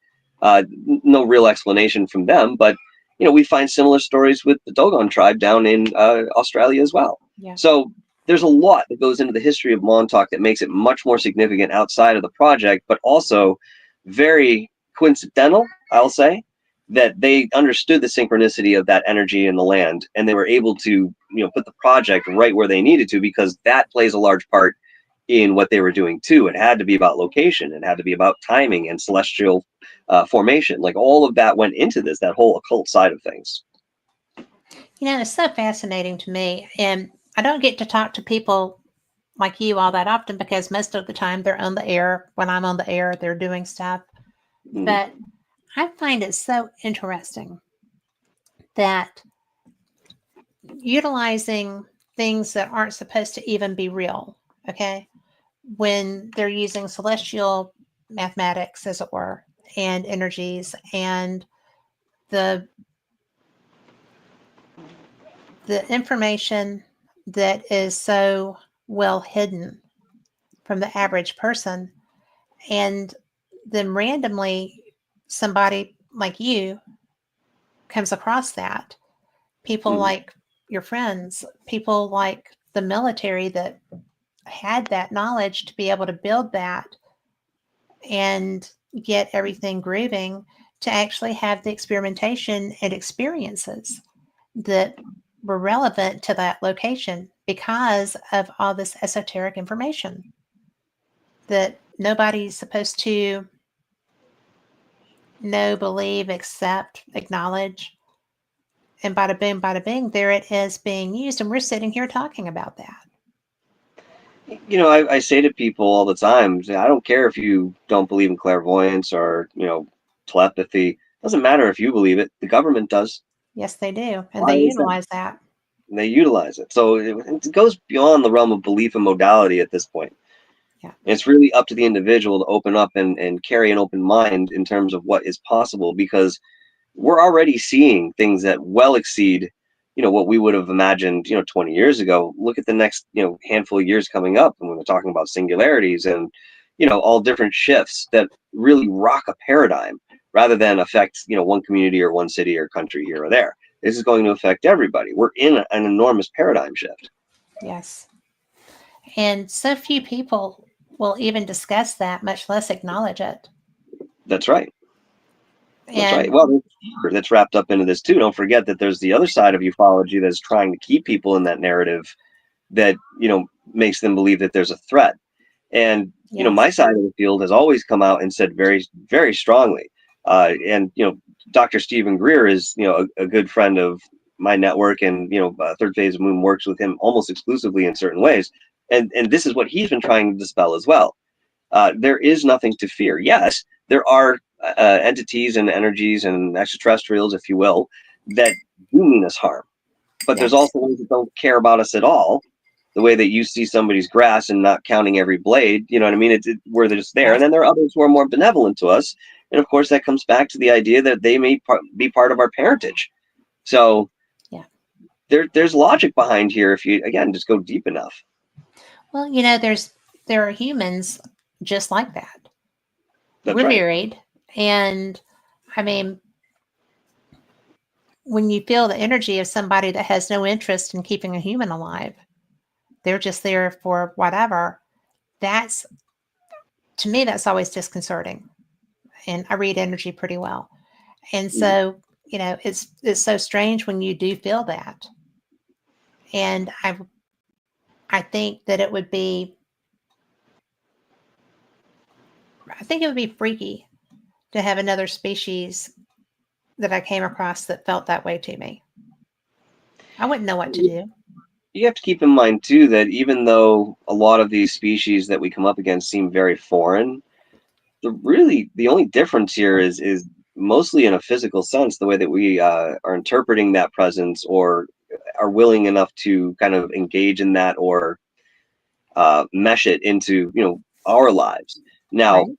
No real explanation from them, but we find similar stories with the Dogon tribe down in Australia as well. Yeah. So there's a lot that goes into the history of Montauk that makes it much more significant outside of the project, but also very coincidental, I'll say, that they understood the synchronicity of that energy in the land, and they were able to put the project right where they needed to, because that plays a large part in what they were doing too. It had to be about location, it had to be about timing and celestial formation. Like all of that went into this, that whole occult side of things. It's so fascinating to me, and I don't get to talk to people like you all that often because most of the time they're on the air. When I'm on the air, they're doing stuff. Mm-hmm. But I find it so interesting that utilizing things that aren't supposed to even be real, okay, when they're using celestial mathematics, as it were, and energies, and the information that is so well hidden from the average person, and then randomly somebody like you comes across that. People like your friends, people like the military that had that knowledge to be able to build that and get everything grooving, to actually have the experimentation and experiences that were relevant to that location because of all this esoteric information that nobody's supposed to know, believe, accept, acknowledge. And bada boom, bada bing, there it is being used. And we're sitting here talking about that. I say to people all the time, I don't care if you don't believe in clairvoyance or, telepathy. It doesn't matter if you believe it. The government does. Yes, they do. And they utilize that. They utilize it. So it goes beyond the realm of belief and modality at this point. Yeah. It's really up to the individual to open up and carry an open mind in terms of what is possible, because we're already seeing things that well exceed, what we would have imagined, 20 years ago. Look at the next, handful of years coming up, and when we're talking about singularities and, all different shifts that really rock a paradigm rather than affect, one community or one city or country here or there. This is going to affect everybody. We're in an enormous paradigm shift. Yes. And so few people will even discuss that, much less acknowledge it. That's right. That's right. And Well, there's fear that's wrapped up into this too. Don't forget that there's the other side of ufology that's trying to keep people in that narrative that, makes them believe that there's a threat. And, yes, my side of the field has always come out and said very, very strongly. And, Dr. Stephen Greer is, a good friend of my network, and, Third Phase of Moon works with him almost exclusively in certain ways. And this is what he's been trying to dispel as well. There is nothing to fear. Yes, there are entities and energies and extraterrestrials, if you will, that do mean us harm. But there's yes, also ones that don't care about us at all. The way that you see somebody's grass and not counting every blade, you know what I mean? Where they're just there. And yes, then there are others who are more benevolent to us. And of course, that comes back to the idea that they may be part of our parentage. So yeah. there's logic behind here if you, again, just go deep enough. Well, there are humans just like that. That's We're right. varied, and I mean, when you feel the energy of somebody that has no interest in keeping a human alive, they're just there for whatever. That's To me, that's always disconcerting. And I read energy pretty well. And Mhm. so, it's so strange when you do feel that. And I think that I think it would be freaky to have another species that I came across that felt that way to me. I wouldn't know what to do. You have to keep in mind too that even though a lot of these species that we come up against seem very foreign, the only difference here is mostly in a physical sense, the way that we are interpreting that presence, or are willing enough to kind of engage in that, or mesh it into our lives. Now, Right.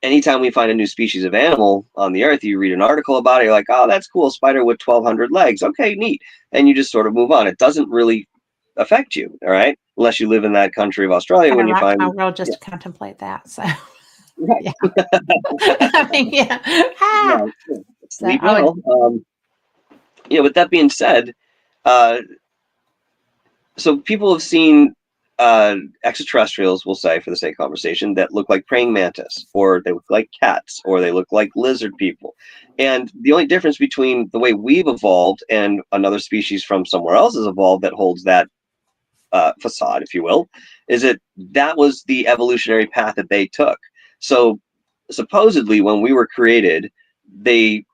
anytime we find a new species of animal on the earth, you read an article about it, you're like, oh, that's cool, spider with 1,200 legs. Okay, neat. And you just sort of move on. It doesn't really affect you, all right? Unless you live in that country of Australia Kind of when you rocked my find, world just yeah, to contemplate that. So, right, yeah. I mean, yeah. Ah! right, yeah. So Sleep I would, well. With that being said, uh, so people have seen extraterrestrials, we'll say for the sake of conversation, that look like praying mantis, or they look like cats, or they look like lizard people. And the only difference between the way we've evolved and another species from somewhere else has evolved that holds that facade, if you will, is that was the evolutionary path that they took. So supposedly, when we were created, they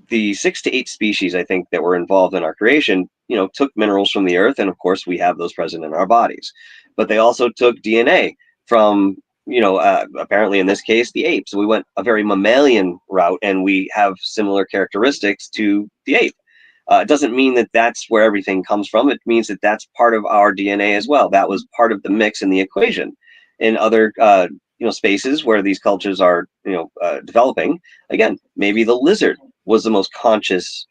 the 6 to 8 species, I think, that were involved in our creation, took minerals from the earth, and of course we have those present in our bodies. But they also took DNA from, apparently in this case, the apes. So we went a very mammalian route, and we have similar characteristics to the ape. It doesn't mean that that's where everything comes from. It means that that's part of our DNA as well. That was part of the mix in the equation. In other spaces where these cultures are developing, again, maybe the lizard was the most conscious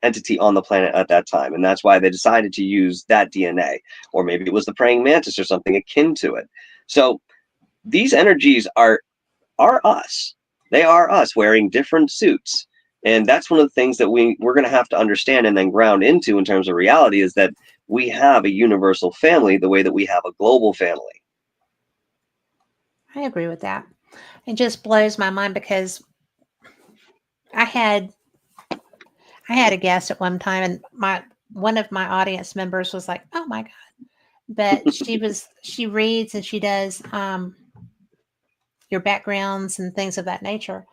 entity on the planet at that time, and that's why they decided to use that DNA. Or maybe it was the praying mantis or something akin to it. So these energies are us. They are us wearing different suits. And that's one of the things that we're going to have to understand and then ground into in terms of reality, is that we have a universal family the way that we have a global family. I agree with that. It just blows my mind because I had I had a guest at one time, and my one of my audience members was like, "Oh my god!" But she reads and she does your backgrounds and things of that nature.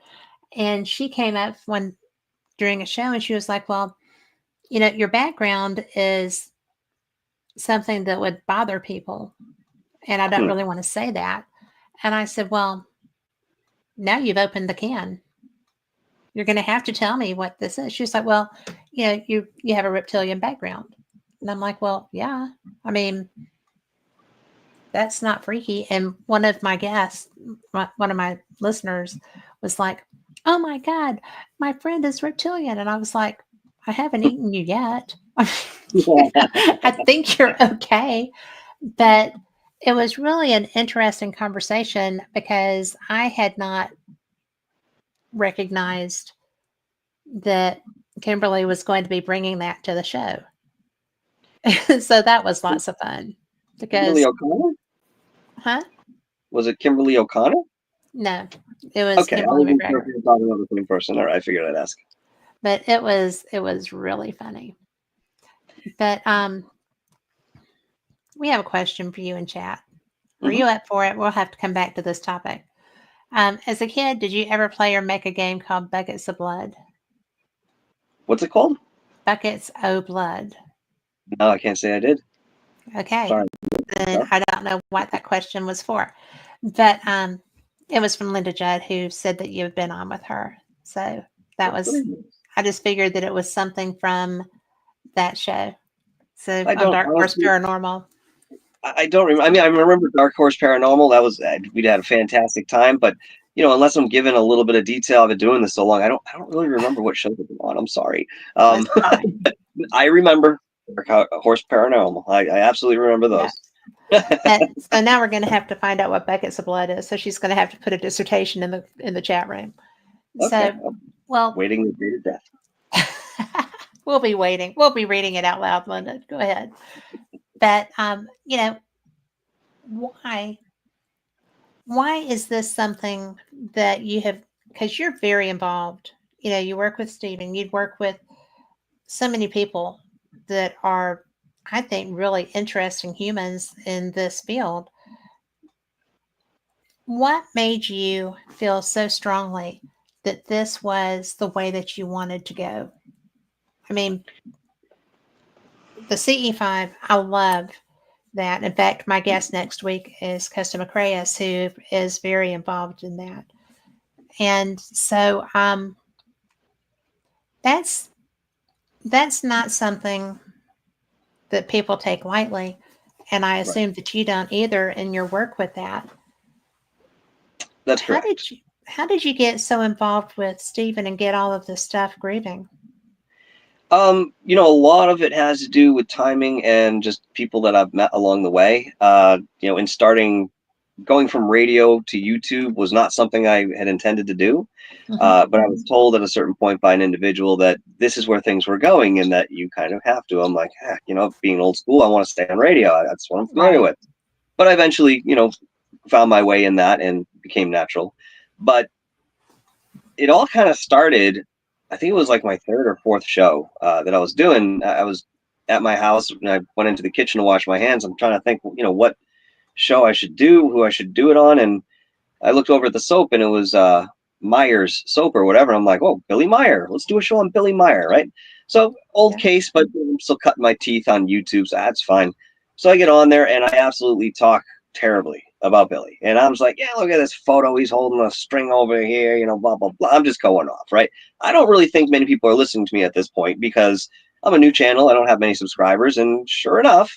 And she came up one during a show, and she was like, "Well, your background is something that would bother people, and I don't Hmm. really want to say that." And I said, "Well, now you've opened the can. You're going to have to tell me what this is." She's like, "Well, you have a reptilian background." And I'm like, "Well, yeah. I mean, that's not freaky." And one of my guests, one of my listeners, was like, "Oh my god, my friend is reptilian." And I was like, "I haven't eaten you yet. I think you're okay." But it was really an interesting conversation because I had not recognized that Kimberly was going to be bringing that to the show. So that was lots of fun Kimberly because, O'Connor? huh? Was it Kimberly O'Connor? No, it was Okay, I Kimberly wasn't sure if McGregor. you were talking about the same person. All right, I figured I'd ask. But it was really funny. But we have a question for you in chat. Were Hmm. you up for it? We'll have to come back to this topic. As a kid, did you ever play or make a game called Buckets of Blood? What's it called? Buckets O Blood. No, I can't say I did. Okay. Sorry. Then I don't know what that question was for. But it was from Linda Judd, who said that you've been on with her. So that was, I just figured that it was something from that show. So I on don't Dark Horse honestly. Paranormal. I don't remember. I mean, I remember Dark Horse Paranormal. That was we'd had a fantastic time. But unless I'm given a little bit of detail, I've been doing this so long. I don't really remember what shows I've been on. I'm sorry. That's fine. I remember Dark Horse Paranormal. I absolutely remember Yeah. those. So now we're going to have to find out what Buckets of Blood is. So she's going to have to put a dissertation in the chat room. Okay. So, well, Waiting with bated breath. we'll be waiting. We'll be reading it out loud, Linda. Go ahead. But why is this something that you have? Because you're very involved. You work with Stephen. You'd work with so many people that are, I think, really interesting humans in this field. What made you feel so strongly that this was the way that you wanted to go? I mean, the CE5, I love that. In fact, my guest next week is Costa Macraeus, who is very involved in that. And so that's not something that people take lightly. And I assume Right. that you don't either in your work with that. That's How correct. did you get so involved with Stephen and get all of this stuff grieving? A lot of it has to do with timing and just people that I've met along the way. In starting going from radio to YouTube was not something I had intended to do. Mm-hmm. But I was told at a certain point by an individual that this is where things were going and that you kind of have to. I'm like, being old school, I want to stay on radio. That's what I'm familiar Right. with. But I eventually, found my way in that and became natural. But it all kind of started, I think it was like my third or fourth show that I was doing. I was at my house and I went into the kitchen to wash my hands. I'm trying to think, what show I should do, who I should do it on. And I looked over at the soap and it was Meyer's soap or whatever. I'm like, oh, Billy Meyer. Let's do a show on Billy Meyer, right? So old Yeah. case, but I'm still cutting my teeth on YouTube, so that's fine. So I get on there and I absolutely talk terribly about Billy. And I was like, yeah, look at this photo. He's holding a string over here, blah, blah, blah. I'm just going off, right? I don't really think many people are listening to me at this point because I'm a new channel. I don't have many subscribers. And sure enough,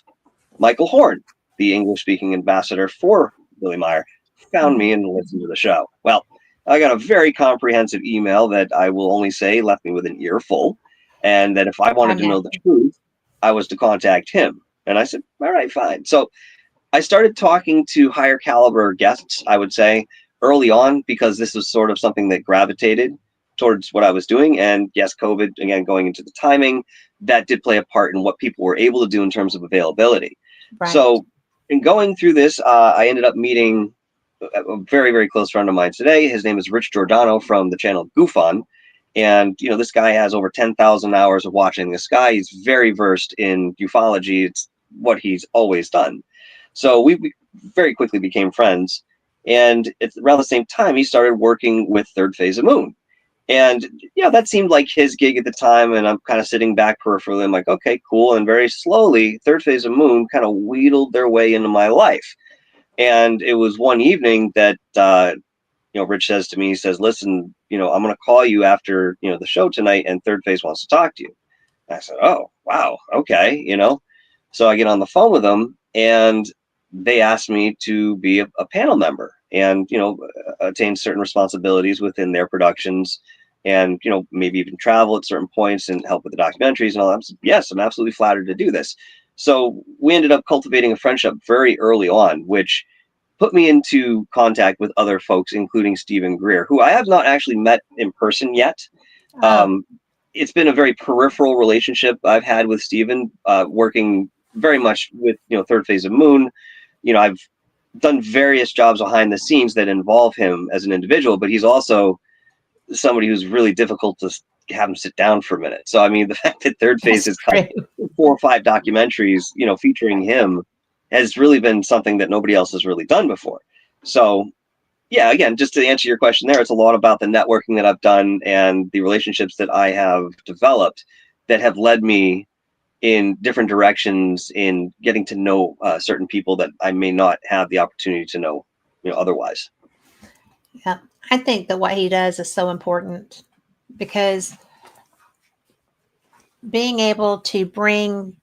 Michael Horn, the English-speaking ambassador for Billy Meyer, found me Mm-hmm. and listened to the show. Well, I got a very comprehensive email that I will only say left me with an earful, and that if I I wanted to know the imagine. truth, I was to contact him. And I said, all right, fine. So I started talking to higher caliber guests, I would say, early on, because this was sort of something that gravitated towards what I was doing. And yes, COVID, again, going into the timing, that did play a part in what people were able to do in terms of availability. Right. So in going through this, I ended up meeting a very, very close friend of mine today. His name is Rich Giordano from the channel Goof On. And, this guy has over 10,000 hours of watching the sky. He's very versed in ufology. It's what he's always done. So we very quickly became friends. And it's around the same time, he started working with ThirdPhase of Moon. And, that seemed like his gig at the time. And I'm kind of sitting back peripherally. I'm like, okay, cool. And very slowly, ThirdPhase of Moon kind of wheedled their way into my life. And it was one evening that, Rich says to me, he says, listen, I'm going to call you after, the show tonight and ThirdPhase wants to talk to you. And I said, oh, wow. Okay. So I get on the phone with them and they asked me to be a panel member and, attain certain responsibilities within their productions and, maybe even travel at certain points and help with the documentaries and all that. Said, yes, I'm absolutely flattered to do this. So we ended up cultivating a friendship very early on, which put me into contact with other folks, including Stephen Greer, who I have not actually met in person yet. Oh, It's been a very peripheral relationship I've had with Stephen, working very much with, ThirdPhase of Moon. I've done various jobs behind the scenes that involve him as an individual, but he's also somebody who's really difficult to have him sit down for a minute. So I mean, the fact that ThirdPhase That's has cut true. 4 or 5 documentaries, featuring him, has really been something that nobody else has really done before. So yeah, again, just to answer your question there, it's a lot about the networking that I've done and the relationships that I have developed that have led me in different directions in getting to know certain people that I may not have the opportunity to know, otherwise. Yeah. I think that what he does is so important because being able to bring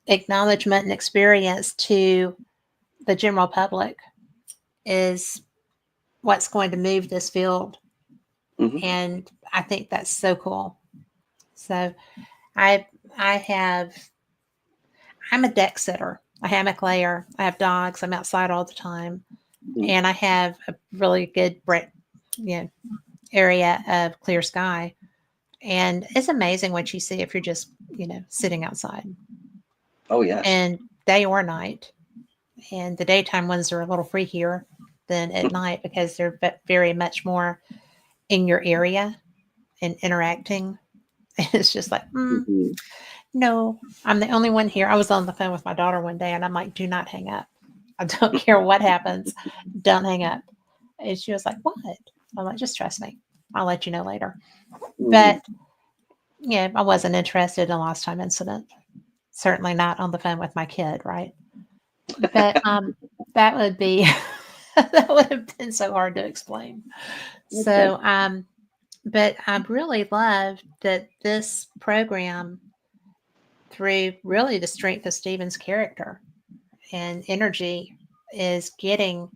acknowledgement and experience to the general public is what's going to move this field. Hmm. And I think that's so cool. So I have I'm a deck sitter, a hammock layer. I have dogs. I'm outside all the time. Mm-hmm. And I have a really good area of clear sky. And it's amazing what you see if you're just, sitting outside. Oh yes. And day or night. And the daytime ones are a little freakier than at night because they're very much more in your area and interacting. And it's just like, Mm-hmm. no, I'm the only one here. I was on the phone with my daughter one day and I'm like, do not hang up. I don't care what happens. Don't hang up. And she was like, what? I'm like, just trust me. I'll let you know later. Mm-hmm. But yeah, I wasn't interested in a lost time incident. Certainly not on the phone with my kid, right? But that would be that would have been so hard to explain. So but I really love that this program, through really the strength of Stephen's character and energy, is getting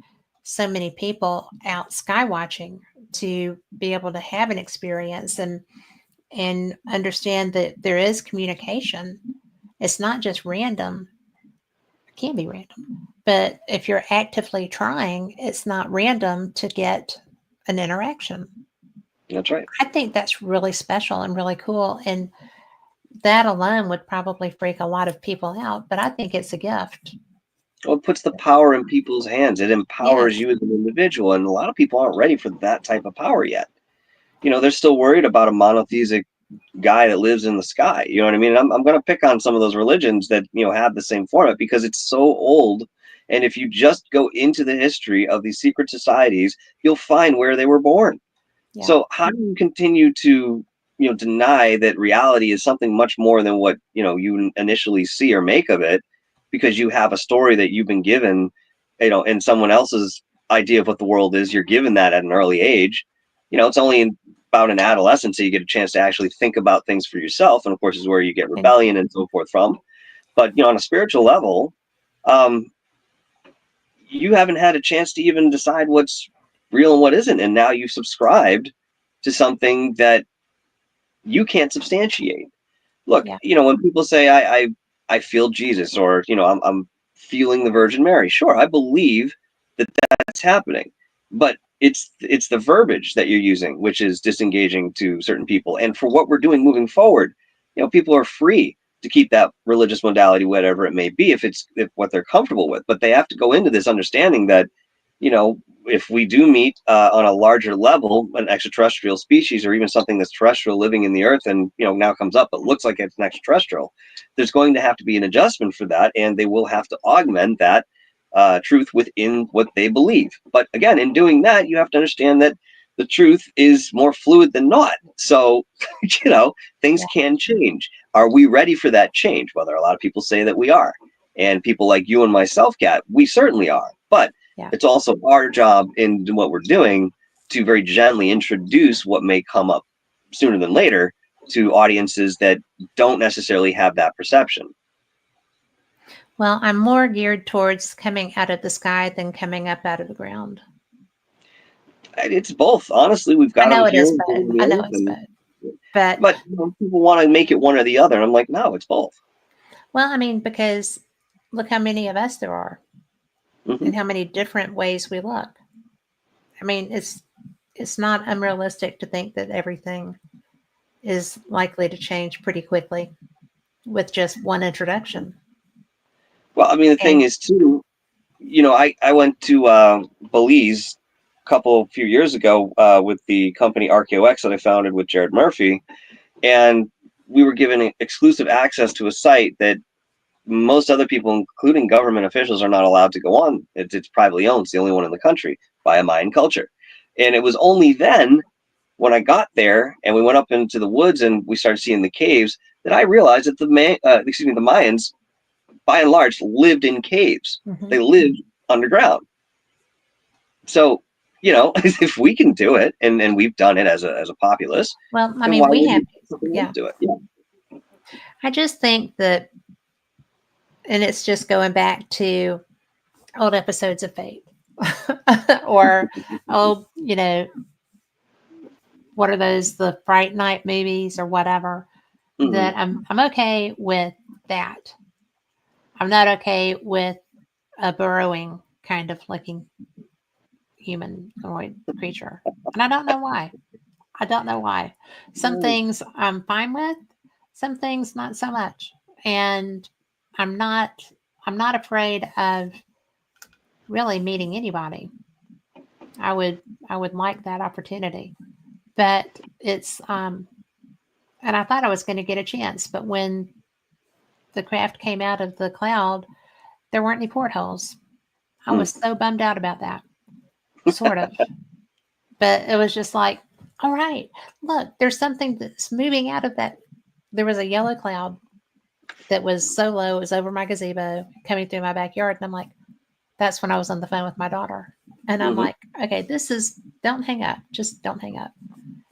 so many people out sky watching to be able to have an experience and understand that there is communication. It's not just random. It can be random, but if you're actively trying, it's not random to get an interaction. That's right. I think that's really special and really cool. And that alone would probably freak a lot of people out, but I think it's a gift. Well, it puts the power in people's hands. It empowers Yes. you as an individual, and a lot of people aren't ready for that type of power yet. They're still worried about a monotheistic guy that lives in the sky. You know what I mean? I'm going to pick on some of those religions that have the same format because it's so old. And if you just go into the history of these secret societies, you'll find where they were born. Yeah. So how do you continue to deny that reality is something much more than what you initially see or make of it, because you have a story that you've been given, and someone else's idea of what the world is, you're given that at an early age. It's only in about in adolescence that you get a chance to actually think about things for yourself, and of course is where you get rebellion and so forth from. But on a spiritual level, you haven't had a chance to even decide what's real and what isn't, and now you've subscribed to something that you can't substantiate. Look, Yeah. When people say I feel Jesus, or I'm feeling the Virgin Mary, sure, I believe that that's happening, but it's the verbiage that you're using which is disengaging to certain people. And for what we're doing moving forward, people are free to keep that religious modality, whatever it may be, if what they're comfortable with, but they have to go into this understanding that if we do meet on a larger level an extraterrestrial species, or even something that's terrestrial living in the earth and now comes up but looks like it's an extraterrestrial, there's going to have to be an adjustment for that, and they will have to augment that truth within what they believe. But again, in doing that, you have to understand that the truth is more fluid than not. So things can change. Are we ready for that change? Whether a lot of people say that we are, and people like you and myself, Kat, we certainly are. But it's also our job in what we're doing to very gently introduce what may come up sooner than later to audiences that don't necessarily have that perception. Well, I'm more geared towards coming out of the sky than coming up out of the ground. It's both. Honestly, we've got I know them it here. is both. I know it's both. But People want to make it one or the other. And I'm like, no, it's both. Well, I mean, because look how many of us there are, and how many different ways we look. I mean, it's not unrealistic to think that everything is likely to change pretty quickly with just one introduction. Well, I mean, the thing is, too, I went to Belize few years ago with the company RKOX that I founded with Jared Murphy, and we were given exclusive access to a site that most other people, including government officials, are not allowed to go on. It's privately owned. It's the only one in the country by a Mayan culture. And it was only then, when I got there and we went up into the woods and we started seeing the caves, that I realized that the Mayans, by and large, lived in caves. Mm-hmm. They lived underground. So, if we can do it, and we've done it as a populace, Well, I then mean, why we would have, something yeah. else do it? Yeah. I just think that, and it's just going back to old episodes of Fate or old, what are those, the Fright Night movies or whatever, Mm-hmm. that I'm okay with that. I'm not okay with a burrowing kind of looking humanoid creature. And I don't know why. I don't know why. Some things I'm fine with, some things not so much. And I'm not afraid of really meeting anybody. I would like that opportunity. But it's and I thought I was going to get a chance, but when the craft came out of the cloud, there weren't any portholes. I was so bummed out about that. Sort of. But it was just like, all right, look, there's something that's moving out of that. There was a yellow cloud that was so low, it was over my gazebo coming through my backyard. And I'm like, that's when I was on the phone with my daughter. And I'm like, okay, don't hang up. Just don't hang up.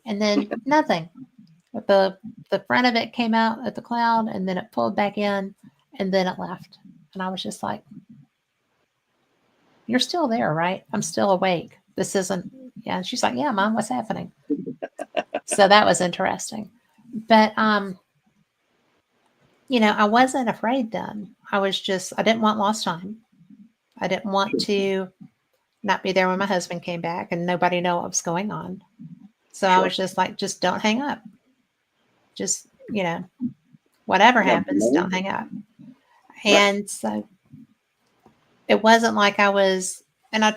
And then nothing. The front of it came out at the cloud and then it pulled back in and then it left. And I was just like, you're still there, right? I'm still awake. This isn't, yeah. She's like, yeah, Mom, what's happening? So that was interesting. But, I wasn't afraid then. I didn't want lost time. I didn't want to not be there when my husband came back and nobody know what was going on. So I was just like, just don't hang up. Just, whatever happens, don't hang up. And so it wasn't like I was, and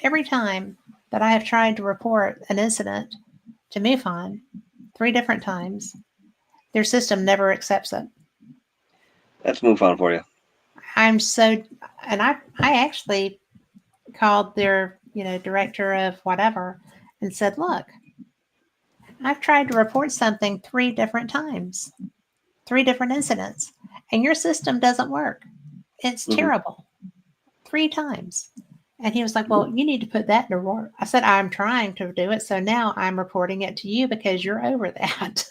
every time that I have tried to report an incident to MUFON 3 different times, their system never accepts it. Let's move on for you. And I actually called their, director of whatever and said, look, I've tried to report something 3 different times, 3 different incidents, and your system doesn't work. It's terrible. 3 times. And he was like, well, you need to put that in report. I said, I'm trying to do it. So now I'm reporting it to you because you're over that.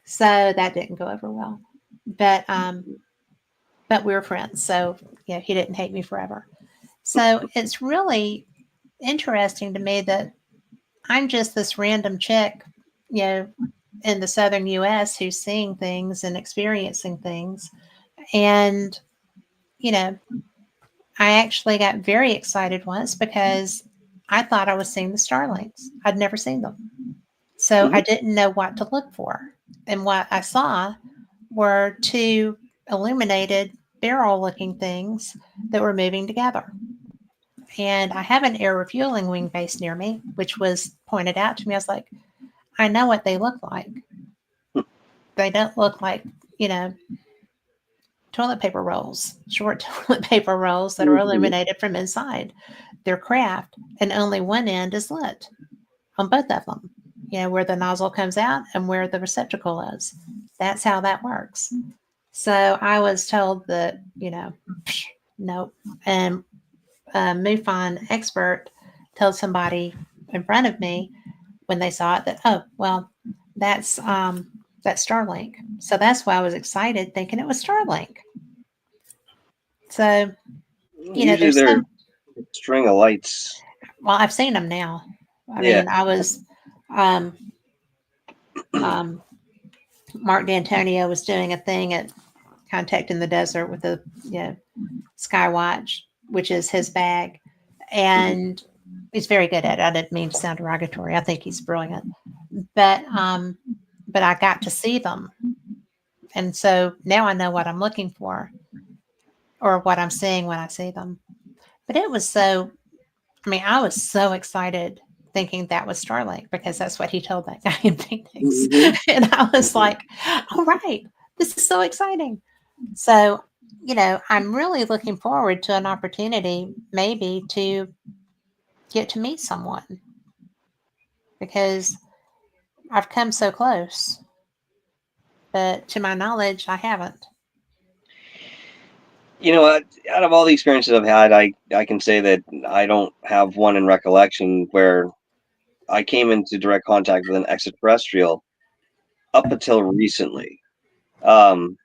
So that didn't go over well. But we were friends. So he didn't hate me forever. So it's really interesting to me that I'm just this random chick, in the southern US who's seeing things and experiencing things. And, I actually got very excited once because I thought I was seeing the starlings. I'd never seen them. So I didn't know what to look for. And what I saw were 2 illuminated barrel looking things that were moving together. And I have an air refueling wing base near me, which was pointed out to me. I was like, I know what they look like. They don't look like, toilet paper rolls, short toilet paper rolls that are illuminated from inside. They're craft, and only one end is lit on both of them, where the nozzle comes out and where the receptacle is. That's how that works. So I was told that, nope. And a MUFON expert told somebody in front of me when they saw it that, oh, well, that's Starlink. So that's why I was excited thinking it was Starlink. So, Usually there's they're string of lights. Well, I've seen them now. I mean, I was, Mark D'Antonio was doing a thing at Contact in the Desert with the, Skywatch, which is his bag. And he's very good at it. I didn't mean to sound derogatory. I think he's brilliant. But I got to see them. And so now I know what I'm looking for. or what I'm seeing when I see them. But it was so, I mean, I was so excited thinking that was Starlink because that's what he told that guy in Phoenix. Mhm. And I was like, all right, this is so exciting. So, I'm really looking forward to an opportunity maybe to get to meet someone because I've come so close. But to my knowledge, I haven't. Out of all the experiences I've had, I can say that I don't have one in recollection where I came into direct contact with an extraterrestrial up until recently. Um,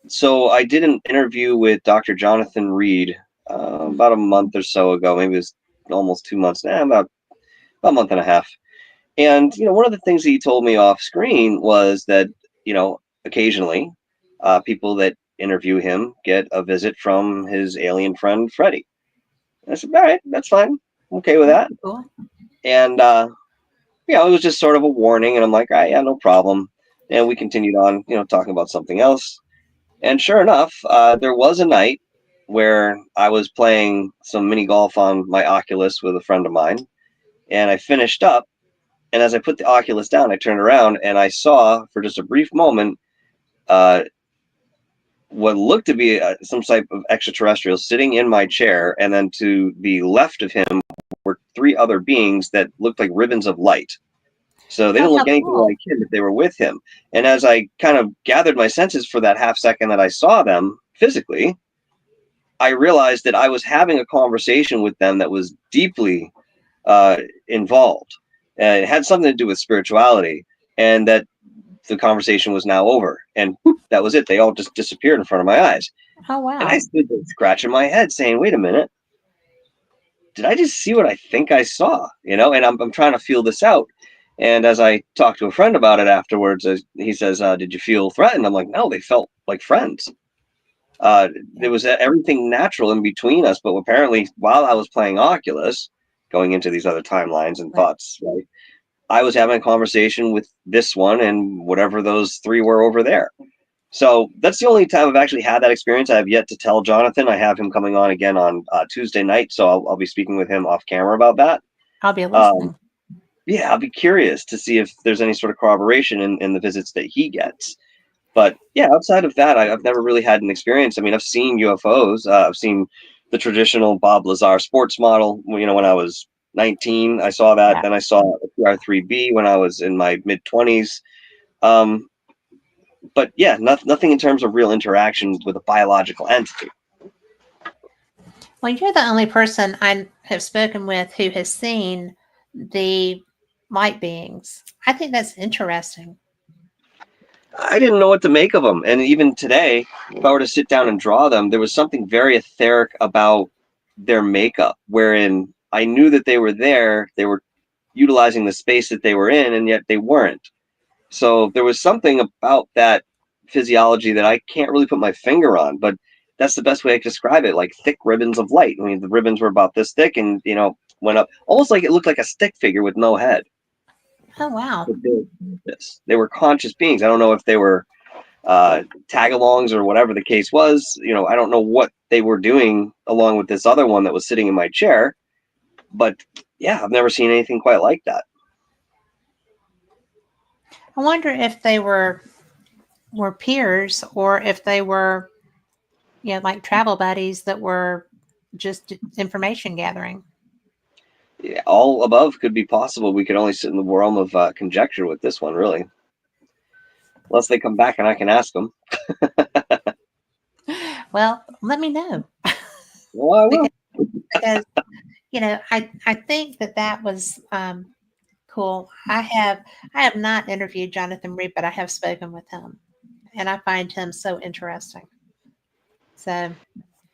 so I did an interview with Dr. Jonathan Reed about a month or so ago. Maybe it was almost 2 months now, about a month and a half. And one of the things that he told me off screen was that occasionally people that interview him get a visit from his alien friend Freddie. And I said, all right, that's fine. I'm okay with that. Cool. And it was just sort of a warning, and I'm like, all right, yeah, no problem. And we continued on, talking about something else. And sure enough, there was a night where I was playing some mini golf on my Oculus with a friend of mine, and I finished up. And as I put the Oculus down, I turned around and I saw, for just a brief moment, uh, what looked to be some type of extraterrestrial sitting in my chair, and then to the left of him were three other beings that looked like ribbons of light. So they Oh, didn't how look anything cool. like him, but they were with him. And as I kind of gathered my senses for that half second that I saw them physically, I realized that I was having a conversation with them that was deeply involved. It had something to do with spirituality, and that the conversation was now over. And whoop, that was it. They all just disappeared in front of my eyes. Oh, And I wow. stood there scratching my head saying, wait a minute, did I just see what I think I saw? And I'm trying to feel this out. And as I talked to a friend about it afterwards, he says, did you feel threatened? I'm like, no, they felt like friends. There was everything natural in between us. But apparently, while I was playing Oculus, going into these other timelines and Right. thoughts, right, I was having a conversation with this one and whatever those three were over there. So that's the only time I've actually had that experience. I have yet to tell Jonathan. I have him coming on again on Tuesday night, so I'll be speaking with him off camera about that. I'll be Um, listening. yeah, I'll be curious to see if there's any sort of corroboration in the visits that he gets. But yeah, outside of that, I've never really had an experience. I mean, I've seen UFOs. I've seen the traditional Bob Lazar sports model. When I was 19, I saw that. Yeah. Then I saw a PR3B when I was in my mid 20s. Um, but yeah, nothing in terms of real interaction with a biological entity. Well, you're the only person I have spoken with who has seen the light beings. I think that's interesting. I didn't know what to make of them. And even today, if I were to sit down and draw them, there was something very etheric about their makeup, wherein I knew that they were there, they were utilizing the space that they were in, and yet they weren't. So there was something about that physiology that I can't really put my finger on, but that's the best way I can describe it, like thick ribbons of light. I mean, the ribbons were about this thick and, went up almost like it looked like a stick figure with no head. Oh, wow. They were conscious beings. I don't know if they were tag-alongs or whatever the case was. I don't know what they were doing along with this other one that was sitting in my chair, but yeah, I've never seen anything quite like that. I wonder if they were peers or if they were, like travel buddies that were just information gathering. Yeah, all above could be possible. We could only sit in the realm of conjecture with this one, really. Unless they come back and I can ask them. Well, let me know. Well, I will. because I think that was cool. I have not interviewed Jonathan Reed, but I have spoken with him, and I find him so interesting. So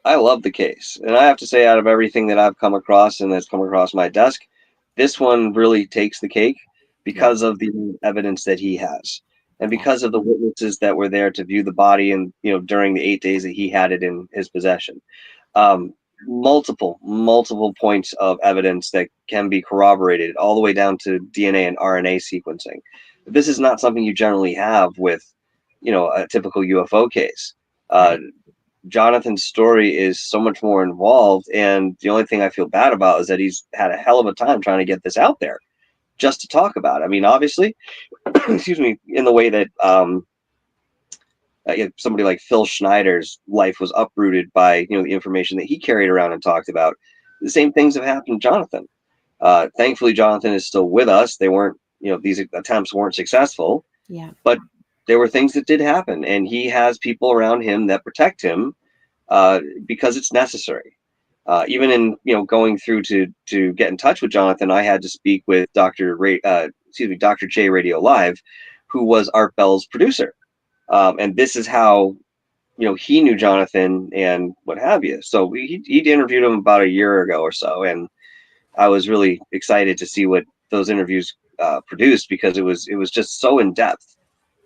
I love the case. And I have to say, out of everything that I've come across and that's come across my desk, this one really takes the cake yeah, because of the evidence that he has. And yeah, because of the witnesses that were there to view the body and, during the 8 days that he had it in his possession. Um, multiple points of evidence that can be corroborated all the way down to DNA and RNA sequencing. This is not something you generally have with, a typical UFO case. right. Jonathan's story is so much more involved, and the only thing I feel bad about is that he's had a hell of a time trying to get this out there just to talk about it. I mean, obviously, excuse me, in the way that somebody like Phil Schneider's life was uprooted by the information that he carried around and talked about. The same things have happened to Jonathan. Thankfully, Jonathan is still with us. They weren't, these attempts weren't successful. Yeah. But there were things that did happen, and he has people around him that protect him because it's necessary. Even in going through to get in touch with Jonathan, I had to speak with Dr. J Radio Live, who was Art Bell's producer. And this is how he knew Jonathan and what have you. So he'd interviewed him about a year ago or so, and I was really excited to see what those interviews produced, because it was just so in depth.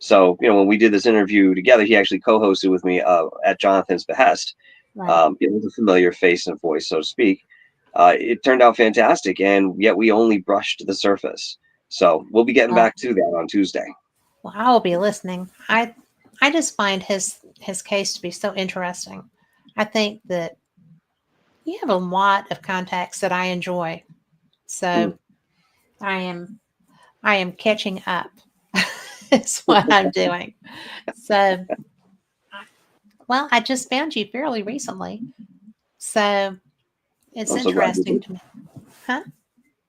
So when we did this interview together, he actually co-hosted with me at Jonathan's behest. Right. It was a familiar face and voice, so to speak. It turned out fantastic, and yet we only brushed the surface. So we'll be getting back to that on Tuesday. Well, I will be listening. I just find his case to be so interesting. I think that you have a lot of contacts that I enjoy, so I am catching up. Is what I'm doing. So, well, I just found you fairly recently, so it's interesting to me. Huh?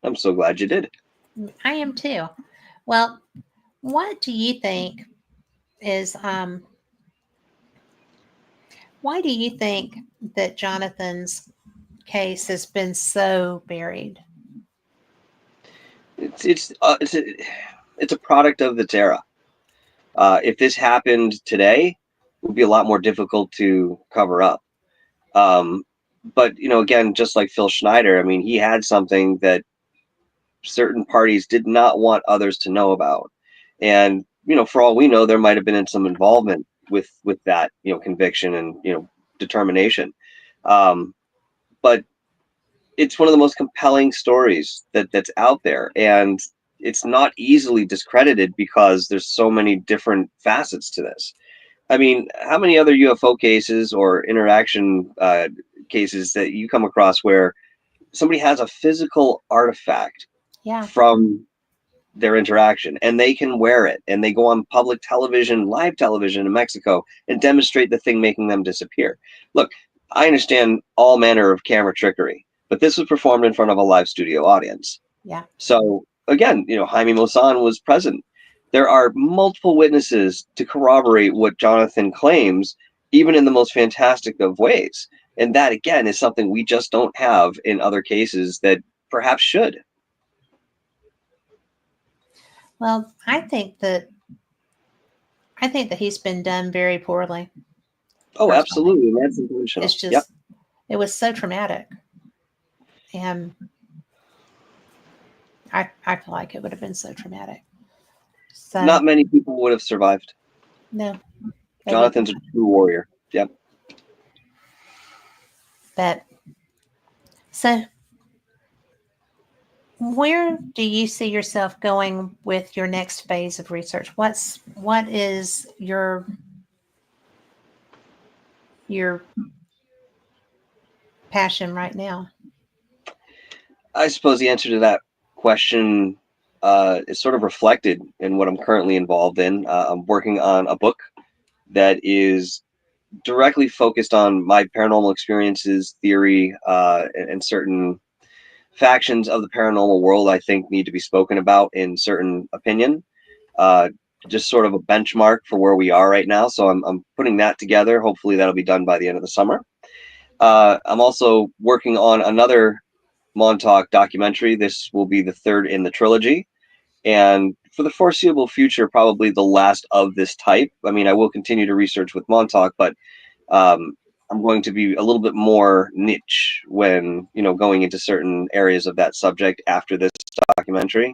I'm so glad you did. I am too. Well, what do you think is why do you think that Jonathan's case has been so buried? It's a product of its era. If this happened today, it would be a lot more difficult to cover up. But again, just like Phil Schneider, I mean, he had something that certain parties did not want others to know about, and for all we know, there might have been some involvement with that conviction and determination. But it's one of the most compelling stories that's out there, and it's not easily discredited because there's so many different facets to this. I mean, how many other UFO cases or interaction cases that you come across where somebody has a physical artifact from their interaction, and they can wear it, and they go on public television, live television in Mexico, and demonstrate the thing making them disappear? Look, I understand all manner of camera trickery, but this was performed in front of a live studio audience. Yeah. So again, Jaime Maussan was present. There are multiple witnesses to corroborate what Jonathan claims, even in the most fantastic of ways. And that, again, is something we just don't have in other cases that perhaps should. Well, I think that he's been done very poorly. Oh, personally. Absolutely. That's intentional. It's just, It was so traumatic. And I feel like it would have been so traumatic. So, not many people would have survived. No. Jonathan's a true warrior. Yep. But so where do you see yourself going with your next phase of research? What is your passion right now? I suppose the answer to that question is sort of reflected in what I'm currently involved in. I'm working on a book that is directly focused on my paranormal experiences, theory, and certain factions of the paranormal world I think need to be spoken about in certain opinion. Just sort of a benchmark for where we are right now. So I'm putting that together. Hopefully that'll be done by the end of the summer. I'm also working on another Montauk documentary. This will be the third in the trilogy, and for the foreseeable future, probably the last of this type. I mean, I will continue to research with Montauk, but I'm going to be a little bit more niche when going into certain areas of that subject after this documentary.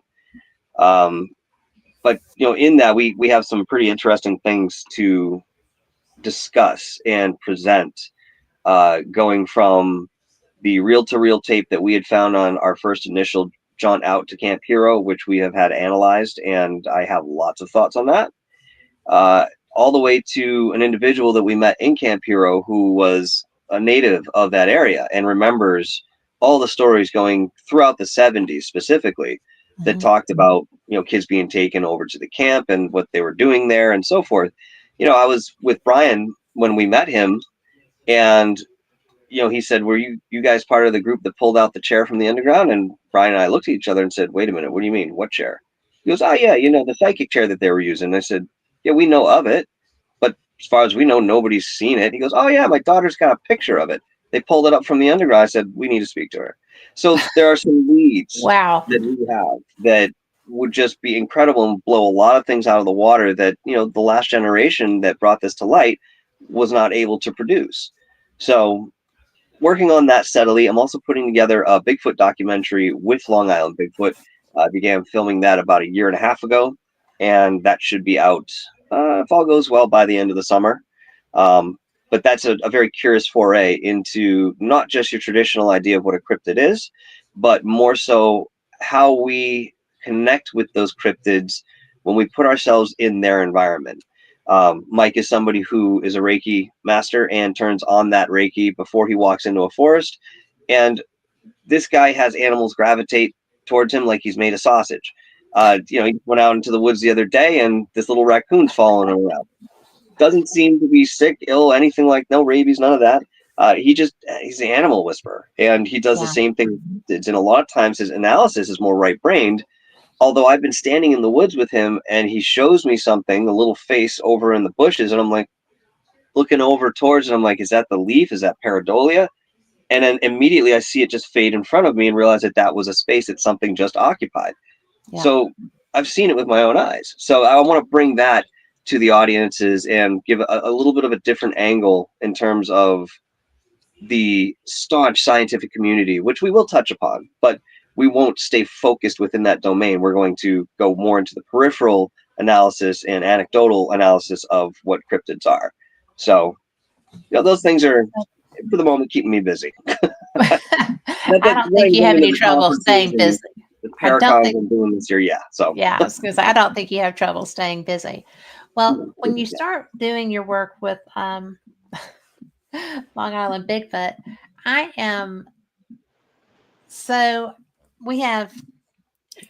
But in that we have some pretty interesting things to discuss and present, going from the reel-to-reel tape that we had found on our first initial jaunt out to Camp Hero, which we have had analyzed, and I have lots of thoughts on that, all the way to an individual that we met in Camp Hero who was a native of that area and remembers all the stories going throughout the 70s specifically that talked about, kids being taken over to the camp and what they were doing there and so forth. I was with Brian when we met him, and he said, "Were you guys part of the group that pulled out the chair from the underground?" And Brian and I looked at each other and said, "Wait a minute, what do you mean? What chair?" He goes, "Oh yeah, the psychic chair that they were using." And I said, "Yeah, we know of it, but as far as we know, nobody's seen it." He goes, "Oh yeah, my daughter's got a picture of it. They pulled it up from the underground." I said, "We need to speak to her." So there are some leads Wow. that we have that would just be incredible and blow a lot of things out of the water that, the last generation that brought this to light was not able to produce. So working on that steadily. I'm also putting together a Bigfoot documentary with Long Island Bigfoot. I began filming that about a year and a half ago, and that should be out, if all goes well, by the end of the summer. But that's a very curious foray into not just your traditional idea of what a cryptid is, but more so how we connect with those cryptids when we put ourselves in their environment. Mike is somebody who is a Reiki master and turns on that Reiki before he walks into a forest. And this guy has animals gravitate towards him like he's made of sausage. He went out into the woods the other day and this little raccoon's following him around. Doesn't seem to be sick, ill, anything like no rabies, none of that. He's an animal whisperer, and he does the same thing. And a lot of times his analysis is more right-brained. Although I've been standing in the woods with him and he shows me something, a little face over in the bushes, and I'm like looking over towards it. I'm like, is that the leaf? Is that pareidolia? And then immediately I see it just fade in front of me and realize that was a space that something just occupied. Yeah. So I've seen it with my own eyes. So I want to bring that to the audiences and give a little bit of a different angle in terms of the staunch scientific community, which we will touch upon, but we won't stay focused within that domain. We're going to go more into the peripheral analysis and anecdotal analysis of what cryptids are. So, those things are, for the moment, keeping me busy. I don't think you have any trouble staying busy. The Paracons I'm doing this year, So yeah, I was going to say, I don't think you have trouble staying busy. Well, when you start doing your work with Long Island Bigfoot, so we have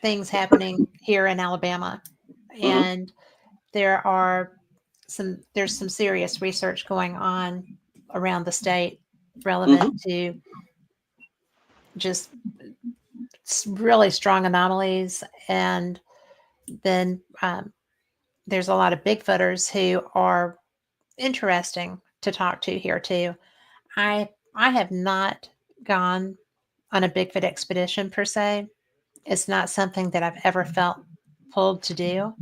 things happening here in Alabama, and there's some serious research going on around the state relevant to just really strong anomalies. And then there's a lot of Bigfooters who are interesting to talk to here too. I have not gone on a Bigfoot expedition per se. It's not something that I've ever felt pulled to do,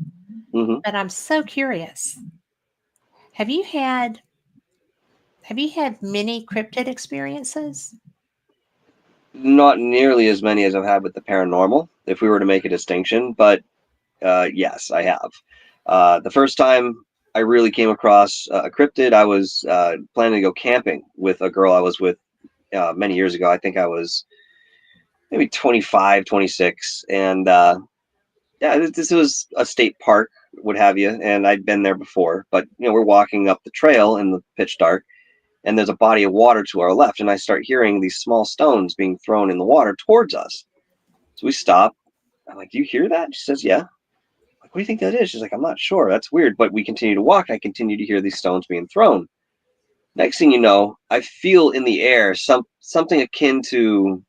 but I'm so curious. Have you had many cryptid experiences? Not nearly as many as I've had with the paranormal, if we were to make a distinction, but yes, I have. The first time I really came across a cryptid, I was planning to go camping with a girl I was with many years ago. I think I was maybe 25, 26. And this was a state park, what have you. And I'd been there before, but we're walking up the trail in the pitch dark, and there's a body of water to our left. And I start hearing these small stones being thrown in the water towards us. So we stop. I'm like, "Do you hear that?" She says, "Yeah." Like, "What do you think that is?" She's like, "I'm not sure. That's weird." But we continue to walk. I continue to hear these stones being thrown. Next thing you know, I feel in the air something akin to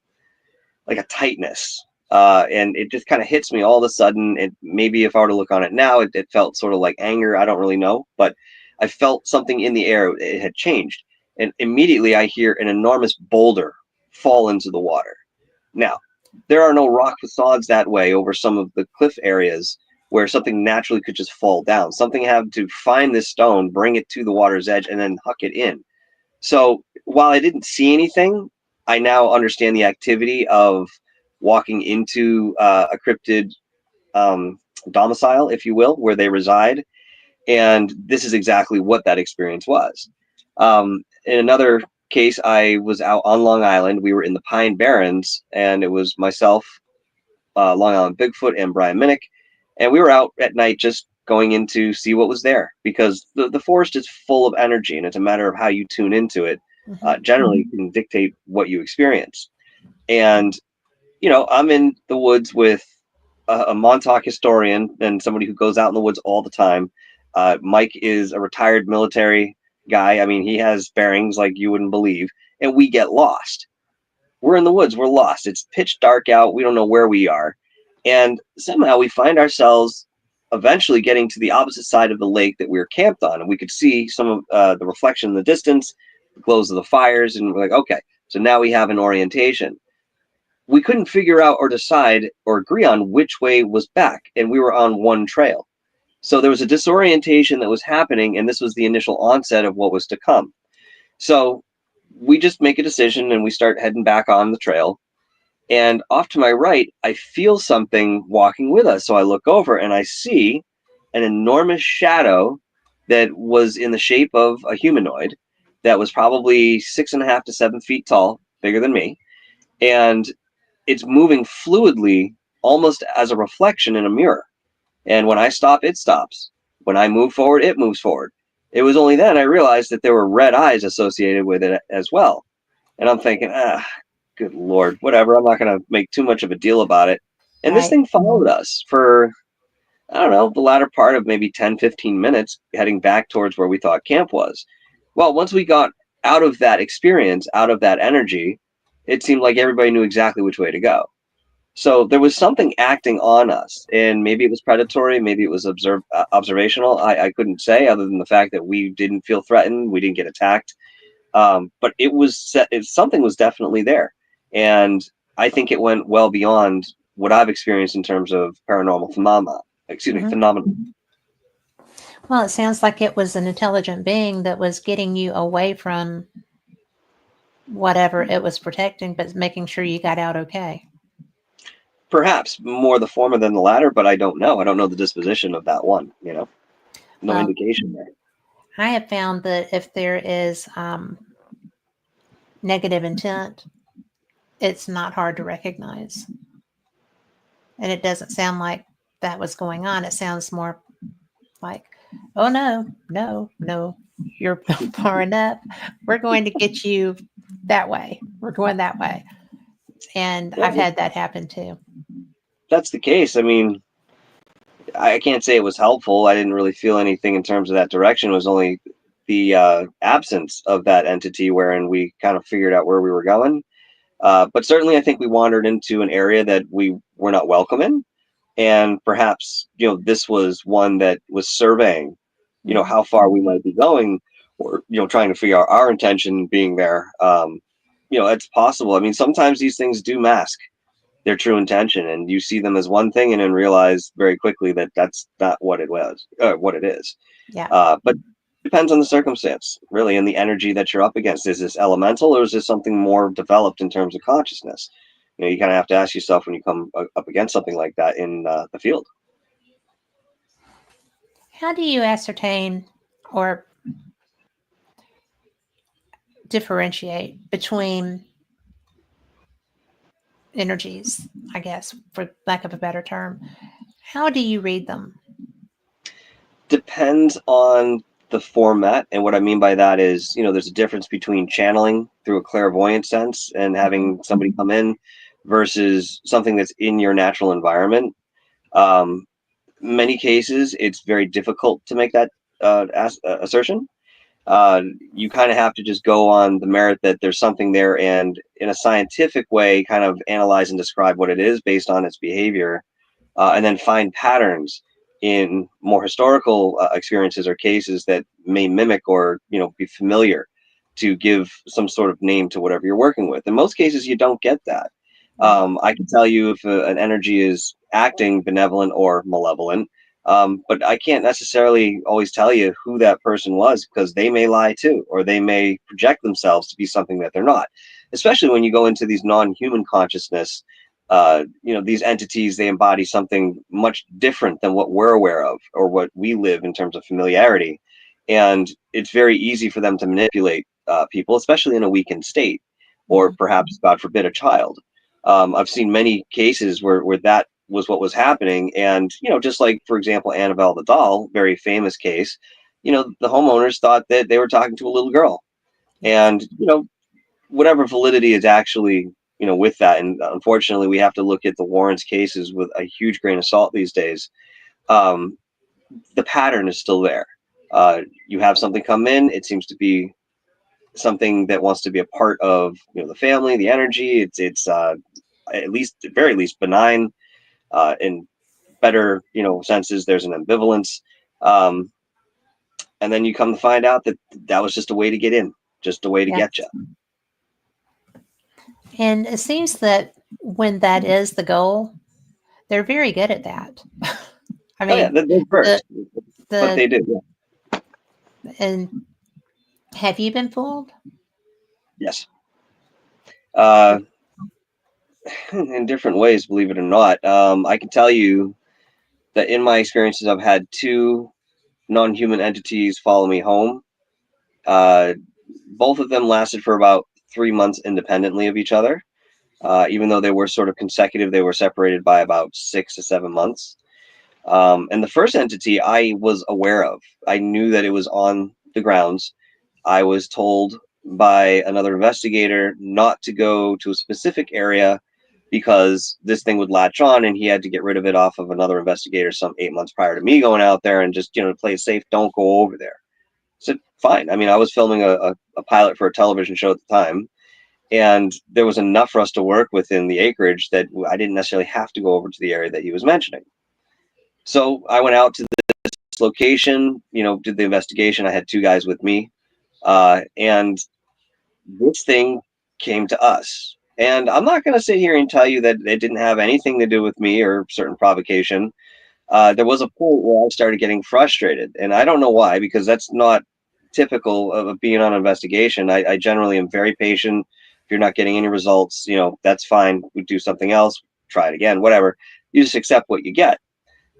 like a tightness. And it just kind of hits me all of a sudden. Maybe if I were to look on it now, it felt sort of like anger. I don't really know, but I felt something in the air. It had changed. And immediately I hear an enormous boulder fall into the water. Now, there are no rock facades that way over some of the cliff areas where something naturally could just fall down. Something had to find this stone, bring it to the water's edge, and then huck it in. So while I didn't see anything, I now understand the activity of walking into a cryptid domicile, if you will, where they reside. And this is exactly what that experience was. In another case, I was out on Long Island. We were in the Pine Barrens, and it was myself, Long Island Bigfoot, and Brian Minnick. And we were out at night just going in to see what was there, because the forest is full of energy, and it's a matter of how you tune into it. Generally can dictate what you experience. And, I'm in the woods with a Montauk historian and somebody who goes out in the woods all the time. Mike is a retired military guy. I mean, he has bearings like you wouldn't believe, and we get lost. We're in the woods, we're lost. It's pitch dark out. We don't know where we are. And somehow we find ourselves eventually getting to the opposite side of the lake that we were camped on. And we could see some of the reflection in the distance, the glows of the fires. And we're like, okay, so now we have an orientation. We couldn't figure out or decide or agree on which way was back. And we were on one trail. So there was a disorientation that was happening. And this was the initial onset of what was to come. So we just make a decision and we start heading back on the trail. And off to my right, I feel something walking with us. So I look over and I see an enormous shadow that was in the shape of a humanoid that was probably 6.5 to 7 feet tall, bigger than me. And it's moving fluidly, almost as a reflection in a mirror. And when I stop, it stops. When I move forward, it moves forward. It was only then I realized that there were red eyes associated with it as well. And I'm thinking, good Lord, whatever. I'm not going to make too much of a deal about it. And this thing followed us for, I don't know, the latter part of maybe 10, 15 minutes, heading back towards where we thought camp was. Well, once we got out of that experience, out of that energy, it seemed like everybody knew exactly which way to go. So there was something acting on us, and maybe it was predatory, maybe it was observational. I couldn't say, other than the fact that we didn't feel threatened, we didn't get attacked. But something was definitely there. And I think it went well beyond what I've experienced in terms of paranormal phenomena. Phenomenon. Well, it sounds like it was an intelligent being that was getting you away from whatever it was protecting, but making sure you got out okay. Perhaps more the former than the latter, but I don't know. I don't know the disposition of that one, No indication there. I have found that if there is negative intent, it's not hard to recognize. And it doesn't sound like that was going on. It sounds more like, oh, no, you're far enough. We're going to get you that way. We're going that way. And I've had that happen too. That's the case. I mean, I can't say it was helpful. I didn't really feel anything in terms of that direction. It was only the absence of that entity wherein we kind of figured out where we were going. But certainly I think we wandered into an area that we were not welcome in. And perhaps, this was one that was surveying, how far we might be going, or, trying to figure out our intention being there. It's possible. I mean, sometimes these things do mask their true intention, and you see them as one thing and then realize very quickly that that's not what it was, what it is. Yeah. But depends on the circumstance, really, and the energy that you're up against. Is this elemental, or is this something more developed in terms of consciousness? You kind of have to ask yourself when you come up against something like that in the field. How do you ascertain or differentiate between energies, I guess, for lack of a better term? How do you read them? Depends on the format. And what I mean by that is, there's a difference between channeling through a clairvoyant sense and having somebody come in versus something that's in your natural environment. Many cases, it's very difficult to make that assertion. You kind of have to just go on the merit that there's something there, and in a scientific way, kind of analyze and describe what it is based on its behavior, and then find patterns in more historical experiences or cases that may mimic or be familiar to give some sort of name to whatever you're working with. In most cases, you don't get that. I can tell you if an energy is acting benevolent or malevolent, but I can't necessarily always tell you who that person was, because they may lie too, or they may project themselves to be something that they're not. Especially when you go into these non-human consciousness, these entities, they embody something much different than what we're aware of or what we live in terms of familiarity. And it's very easy for them to manipulate people, especially in a weakened state, or perhaps, God forbid, a child. I've seen many cases where that was what was happening. And, just like, for example, Annabelle the doll, very famous case, the homeowners thought that they were talking to a little girl. And, whatever validity is actually, with that. And unfortunately, we have to look at the Warrens cases with a huge grain of salt these days. The pattern is still there. You have something come in, it seems to be something that wants to be a part of, the family, the energy. It's at very least benign. In better, senses, there's an ambivalence. And then you come to find out that that was just a way to get in, just a way to get you. And it seems that when that is the goal, they're very good at that. I mean, they're first, but they do. Yeah. And have you been fooled? Yes. In different ways, believe it or not. I can tell you that in my experiences, I've had 2 non-human entities follow me home. Both of them lasted for about 3 months independently of each other. Even though they were sort of consecutive, they were separated by about 6 to 7 months. And the first entity I was aware of. I knew that it was on the grounds. I was told by another investigator not to go to a specific area because this thing would latch on, and he had to get rid of it off of another investigator some 8 months prior to me going out there, and just, to play it safe, don't go over there. So fine. I mean, I was filming a pilot for a television show at the time, and there was enough for us to work within the acreage that I didn't necessarily have to go over to the area that he was mentioning. So I went out to this location, did the investigation. I had 2 guys with me, and this thing came to us. And I'm not going to sit here and tell you that it didn't have anything to do with me or certain provocation. There was a point where I started getting frustrated, and I don't know why, because that's not typical of being on an investigation. I generally am very patient. If you're not getting any results, that's fine. We do something else, try it again, whatever. You just accept what you get.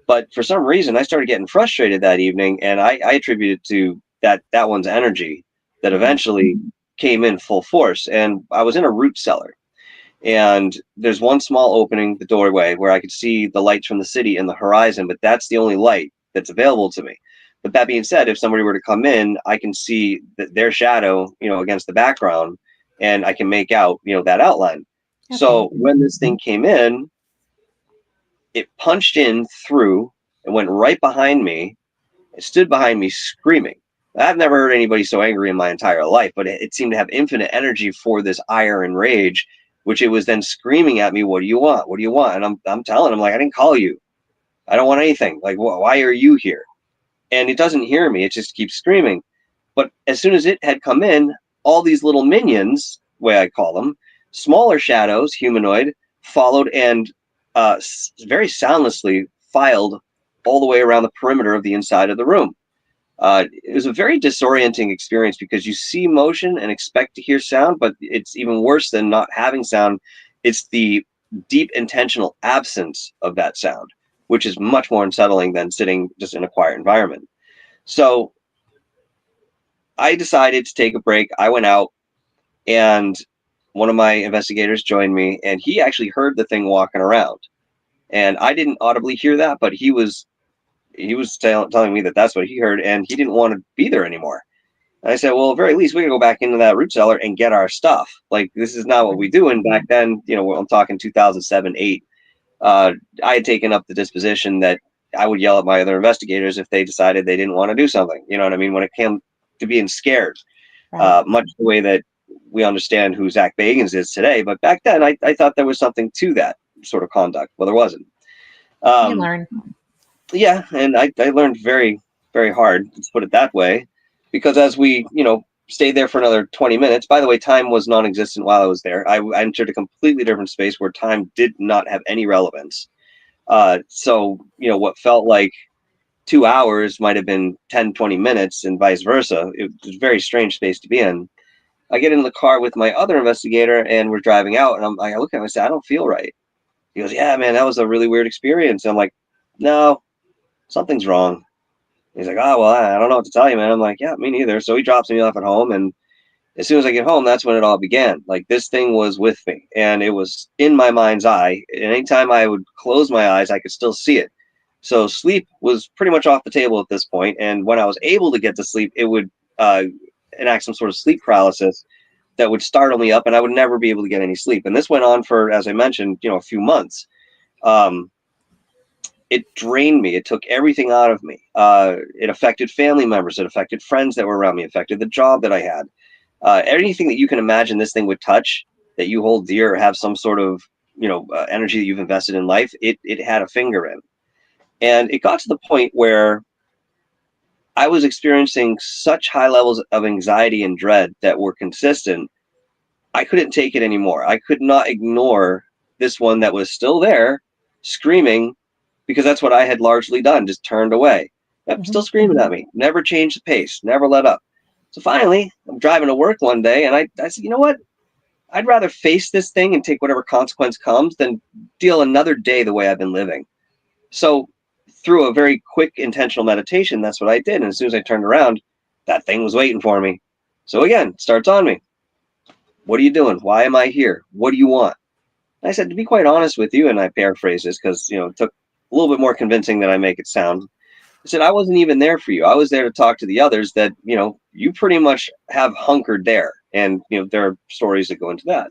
But for some reason, I started getting frustrated that evening, and I attribute it to that one's energy that eventually came in full force. And I was in a root cellar, and there's one small opening, the doorway, where I could see the lights from the city in the horizon, but that's the only light that's available to me. But that being said, if somebody were to come in, I can see their shadow, against the background, and I can make out, that outline. Okay. So when this thing came in, it punched in through and went right behind me. It stood behind me screaming. I've never heard anybody so angry in my entire life, but it seemed to have infinite energy for this ire and rage, which it was then screaming at me, "What do you want? What do you want?" And I'm telling him, like, I didn't call you. I don't want anything. Like, why are you here? And it doesn't hear me. It just keeps screaming. But as soon as it had come in, all these little minions, the way I call them, smaller shadows, humanoid, followed and very soundlessly filed all the way around the perimeter of the inside of the room. It was a very disorienting experience because you see motion and expect to hear sound, but it's even worse than not having sound. It's the deep intentional absence of that sound, which is much more unsettling than sitting just in a quiet environment. So I decided to take a break. I went out, and one of my investigators joined me, and he actually heard the thing walking around. And I didn't audibly hear that, but he was telling me that that's what he heard, and he didn't want to be there anymore. And I said, well, at the very least, we can go back into that root cellar and get our stuff. Like, this is not what we do. And back then, I'm talking 2007, 8. I had taken up the disposition that I would yell at my other investigators if they decided they didn't want to do something. You know what I mean? When it came to being scared, right. Much the way that we understand who Zach Bagans is today. But back then, I thought there was something to that sort of conduct. Well, there wasn't. You learn. Yeah, and I learned very, very hard, let's put it that way, because as we, stayed there for another 20 minutes, by the way, time was non-existent while I was there. I entered a completely different space where time did not have any relevance. So, what felt like 2 hours might have been 10, 20 minutes and vice versa. It was a very strange space to be in. I get in the car with my other investigator, and we're driving out, and I look at him and I say, I don't feel right. He goes, yeah, man, that was a really weird experience. And I'm like, no, something's wrong. He's like, oh, well, I don't know what to tell you, man. I'm like, yeah, me neither. So he drops me off at home, and As soon as I get home, that's when it all began. Like, this thing was with me, and it was in my mind's eye. And anytime I would close my eyes, I could still see it. So sleep was pretty much off the table at this point. And when I was able to get to sleep, it would enact some sort of sleep paralysis that would startle me up, and I would never be able to get any sleep. And this went on for, as I mentioned, a few months. It drained me. It took everything out of me. It affected family members. It affected friends that were around me. It affected the job that I had. Anything that you can imagine this thing would touch, that you hold dear or have some sort of energy that you've invested in life, it had a finger in. And it got to the point where I was experiencing such high levels of anxiety and dread that were consistent. I couldn't take it anymore. I could not ignore this one that was still there screaming, because that's what I had largely done, just turned away. Yep, still screaming at me, never changed the pace, never let up. So finally, I'm driving to work one day, and I said, you know what? I'd rather face this thing and take whatever consequence comes than deal another day the way I've been living. So through a very quick intentional meditation, that's what I did. And as soon as I turned around, that thing was waiting for me. So again, starts on me. What are you doing? Why am I here? What do you want? And I said, to be quite honest with you, and I paraphrase this because it took a little bit more convincing than I make it sound. I said, I wasn't even there for you. I was there to talk to the others that, you pretty much have hunkered there. And, there are stories that go into that.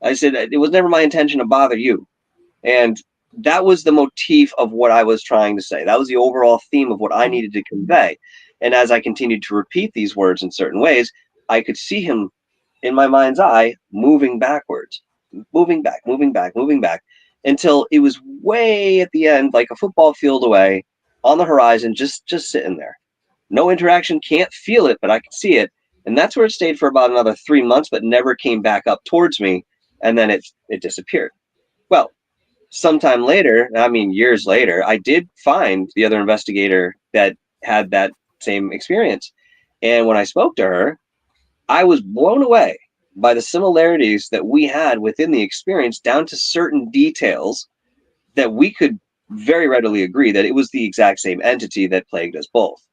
I said, it was never my intention to bother you. And that was the motif of what I was trying to say. That was the overall theme of what I needed to convey. And as I continued to repeat these words in certain ways, I could see him in my mind's eye moving backwards, moving back, until it was way at the end, like a football field away on the horizon, just sitting there. No interaction, can't feel it, but I can see it. And that's where it stayed for about another 3 months, but never came back up towards me. And then it disappeared. Well, sometime later, I mean, years later, I did find the other investigator that had that same experience. And when I spoke to her, I was blown away by the similarities that we had within the experience, down to certain details that we could very readily agree that it was the exact same entity that plagued us both.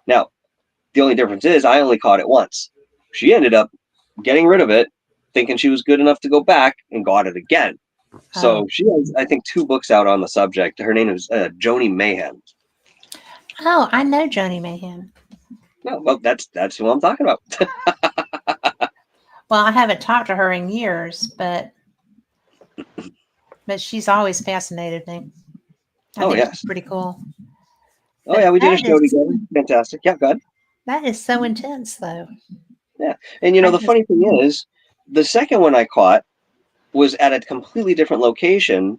Now, the only difference is I only caught it once. She ended up getting rid of it, thinking she was good enough to go back, and got it again. So she has, I think, 2 books out on the subject. Her name is Joni Mayhem. Oh, I know Joni Mayhem. No, well, that's who I'm talking about. Well, I haven't talked to her in years, but she's always fascinated me. I think yes, she's pretty cool. Oh yeah, we did a show together. Fantastic. Yeah, go ahead. That is so intense, though. Yeah, and the funny thing is, the second one I caught was at a completely different location,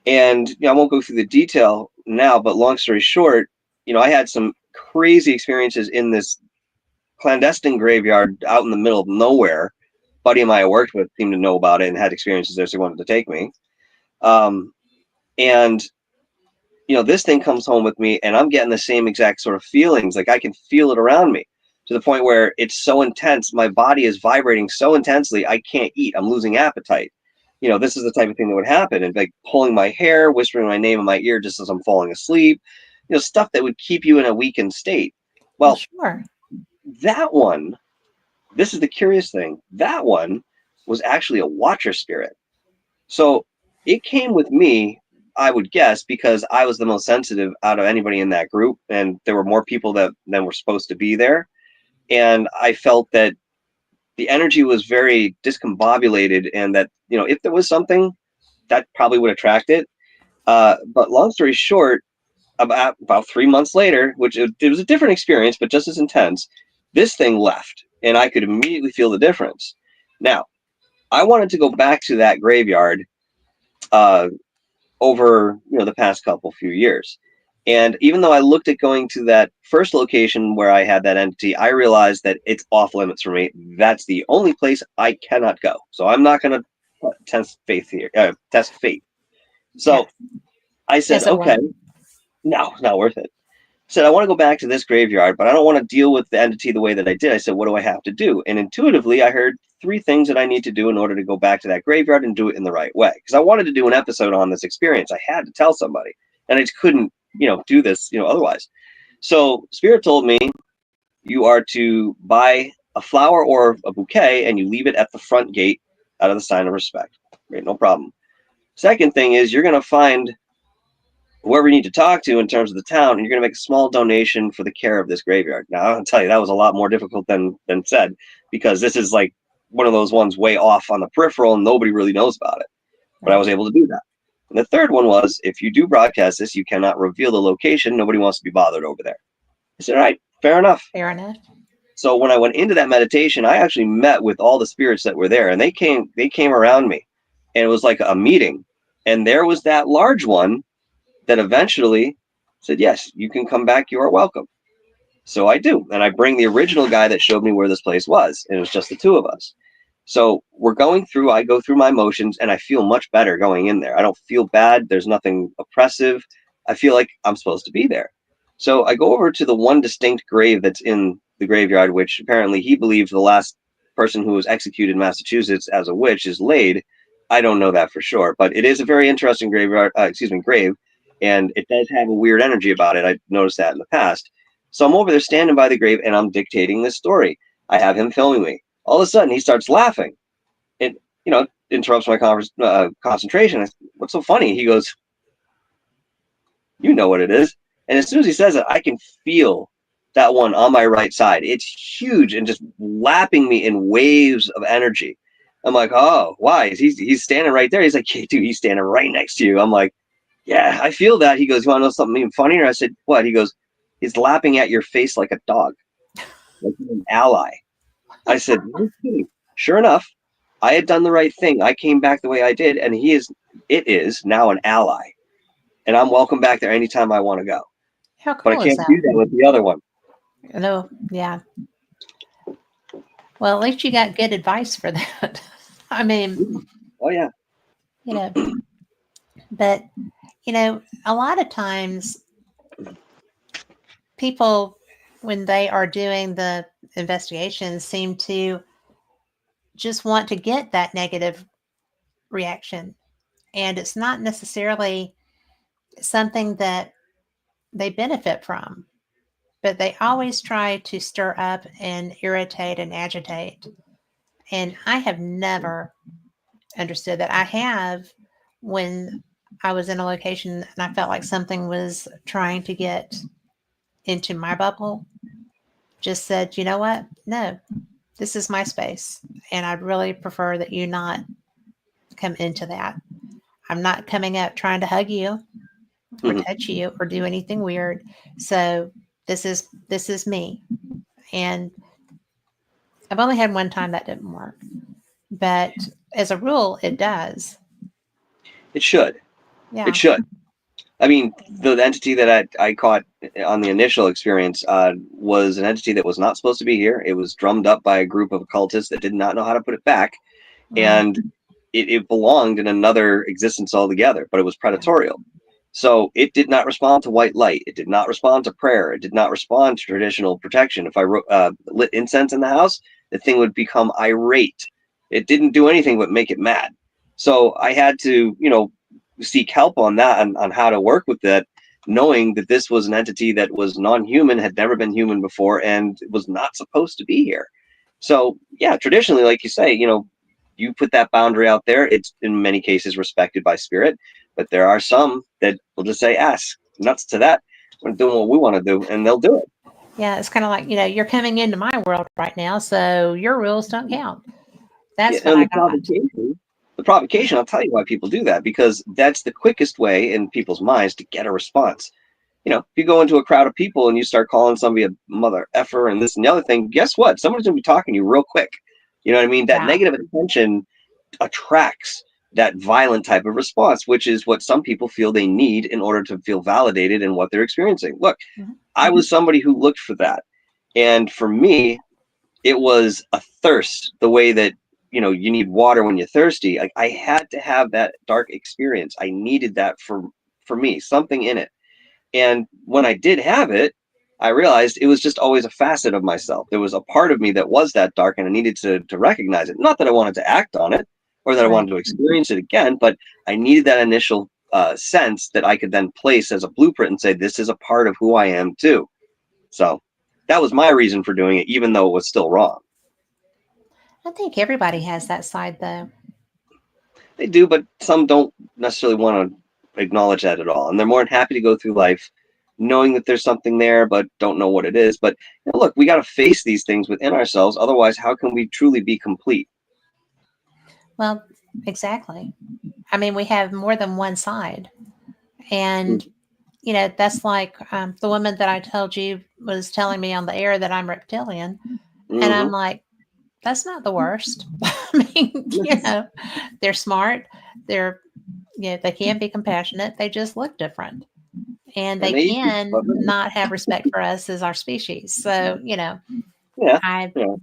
and I won't go through the detail now, but long story short, I had some crazy experiences in this clandestine graveyard out in the middle of nowhere. A buddy of mine I worked with seemed to know about it and had experiences there, so he wanted to take me. And this thing comes home with me, and I'm getting the same exact sort of feelings. Like, I can feel it around me, to the point where it's so intense. My body is vibrating so intensely, I can't eat. I'm losing appetite. This is the type of thing that would happen. And like pulling my hair, whispering my name in my ear just as I'm falling asleep, stuff that would keep you in a weakened state. Well, sure. That one, this is the curious thing. That one was actually a watcher spirit. So it came with me, I would guess, because I was the most sensitive out of anybody in that group, and there were more people than were supposed to be there. And I felt that the energy was very discombobulated, and that, if there was something, that probably would attract it. But long story short, about 3 months later, which it was a different experience, but just as intense, this thing left, and I could immediately feel the difference. Now, I wanted to go back to that graveyard over the past few years. And even though I looked at going to that first location where I had that entity, I realized that it's off limits for me. That's the only place I cannot go. So I'm not going to test faith here. Test fate. So I said, okay, no, it's not worth it. I said, I want to go back to this graveyard, but I don't want to deal with the entity the way that I did. I said, what do I have to do? And intuitively, I heard 3 things that I need to do in order to go back to that graveyard and do it in the right way. Because I wanted to do an episode on this experience. I had to tell somebody, and I just couldn't, do this, otherwise. So Spirit told me, you are to buy a flower or a bouquet and you leave it at the front gate out of the sign of respect. Great, no problem. Second thing is you're going to find whoever you need to talk to in terms of the town, and you're going to make a small donation for the care of this graveyard. Now, I'll tell you, that was a lot more difficult than said, because this is like one of those ones way off on the peripheral and nobody really knows about it. But I was able to do that. And the third one was, if you do broadcast this, you cannot reveal the location. Nobody wants to be bothered over there. I said, all right, fair enough. Fair enough. So when I went into that meditation, I actually met with all the spirits that were there, and they came around me, and it was like a meeting. And there was that large one that eventually said, yes, you can come back. You are welcome. So I do. And I bring the original guy that showed me where this place was. And it was just the two of us. So I go through my motions, and I feel much better going in there. I don't feel bad. There's nothing oppressive. I feel like I'm supposed to be there. So I go over to the one distinct grave that's in the graveyard, which apparently he believes the last person who was executed in Massachusetts as a witch is laid. I don't know that for sure, but it is a very interesting grave, and it does have a weird energy about it. I noticed that in the past. So I'm over there standing by the grave, and I'm dictating this story. I have him filming me. All of a sudden, he starts laughing. It, interrupts my concentration. What's so funny? He goes, you know what it is. And as soon as he says it, I can feel that one on my right side. It's huge and just lapping me in waves of energy. I'm like, oh, why? He's standing right there. He's like, hey, dude, he's standing right next to you. I'm like, yeah, I feel that. He goes, you want to know something even funnier? I said, what? He goes, he's lapping at your face like a dog, like an ally. I said, sure enough, I had done the right thing. I came back the way I did, and it is now an ally. And I'm welcome back there anytime I want to go. How cool but I can't do that with the other one. No, yeah. Well, at least you got good advice for that. I mean, oh yeah. But a lot of times people, when they are doing the investigations, seem to just want to get that negative reaction. And it's not necessarily something that they benefit from, but they always try to stir up and irritate and agitate. And I have never understood that. I have, when I was in a location and I felt like something was trying to get into my bubble, just said, you know what? No, this is my space. And I'd really prefer that you not come into that. I'm not coming up trying to hug you or touch you or do anything weird. So this is me. And I've only had one time that didn't work. But as a rule, it does. It should. Yeah. It should. I mean, the entity that I caught on the initial experience was an entity that was not supposed to be here. It was drummed up by a group of occultists that did not know how to put it back. And it belonged in another existence altogether, but it was predatorial. So it did not respond to white light. It did not respond to prayer. It did not respond to traditional protection. If I lit incense in the house, the thing would become irate. It didn't do anything but make it mad. So I had to, seek help on that and on how to work with that, knowing that this was an entity that was non-human, had never been human before, and was not supposed to be here. So yeah, traditionally, like you say, you put that boundary out there. It's in many cases respected by spirit, but there are some that will just say, ass, nuts to that. We're doing what we want to do, and they'll do it. Yeah, it's kind of like, you're coming into my world right now, so your rules don't count. That's what I got. The provocation, I'll tell you why people do that, because that's the quickest way in people's minds to get a response. If you go into a crowd of people and you start calling somebody a mother effer and this and the other thing, guess what? Someone's going to be talking to you real quick. You know what I mean? That negative attention attracts that violent type of response, which is what some people feel they need in order to feel validated in what they're experiencing. Look, I was somebody who looked for that. And for me, it was a thirst, the way that, you need water when you're thirsty. Like, I had to have that dark experience. I needed that for me, something in it. And when I did have it, I realized it was just always a facet of myself. There was a part of me that was that dark, and I needed to recognize it. Not that I wanted to act on it or that I wanted to experience it again, but I needed that initial sense that I could then place as a blueprint and say, this is a part of who I am too. So that was my reason for doing it, even though it was still wrong. I think everybody has that side, though. They do, but some don't necessarily want to acknowledge that at all, and they're more than happy to go through life knowing that there's something there, but don't know what it is. But look, we got to face these things within ourselves. Otherwise, how can we truly be complete? Well, exactly. I mean, we have more than one side. And, that's like the woman that I told you was telling me on the air that I'm reptilian. And I'm Mm-hmm. like, that's not the worst. I mean, they're smart. They're, they can be compassionate. They just look different. And And they they, can not have respect for us as our species. So, yeah, I yeah.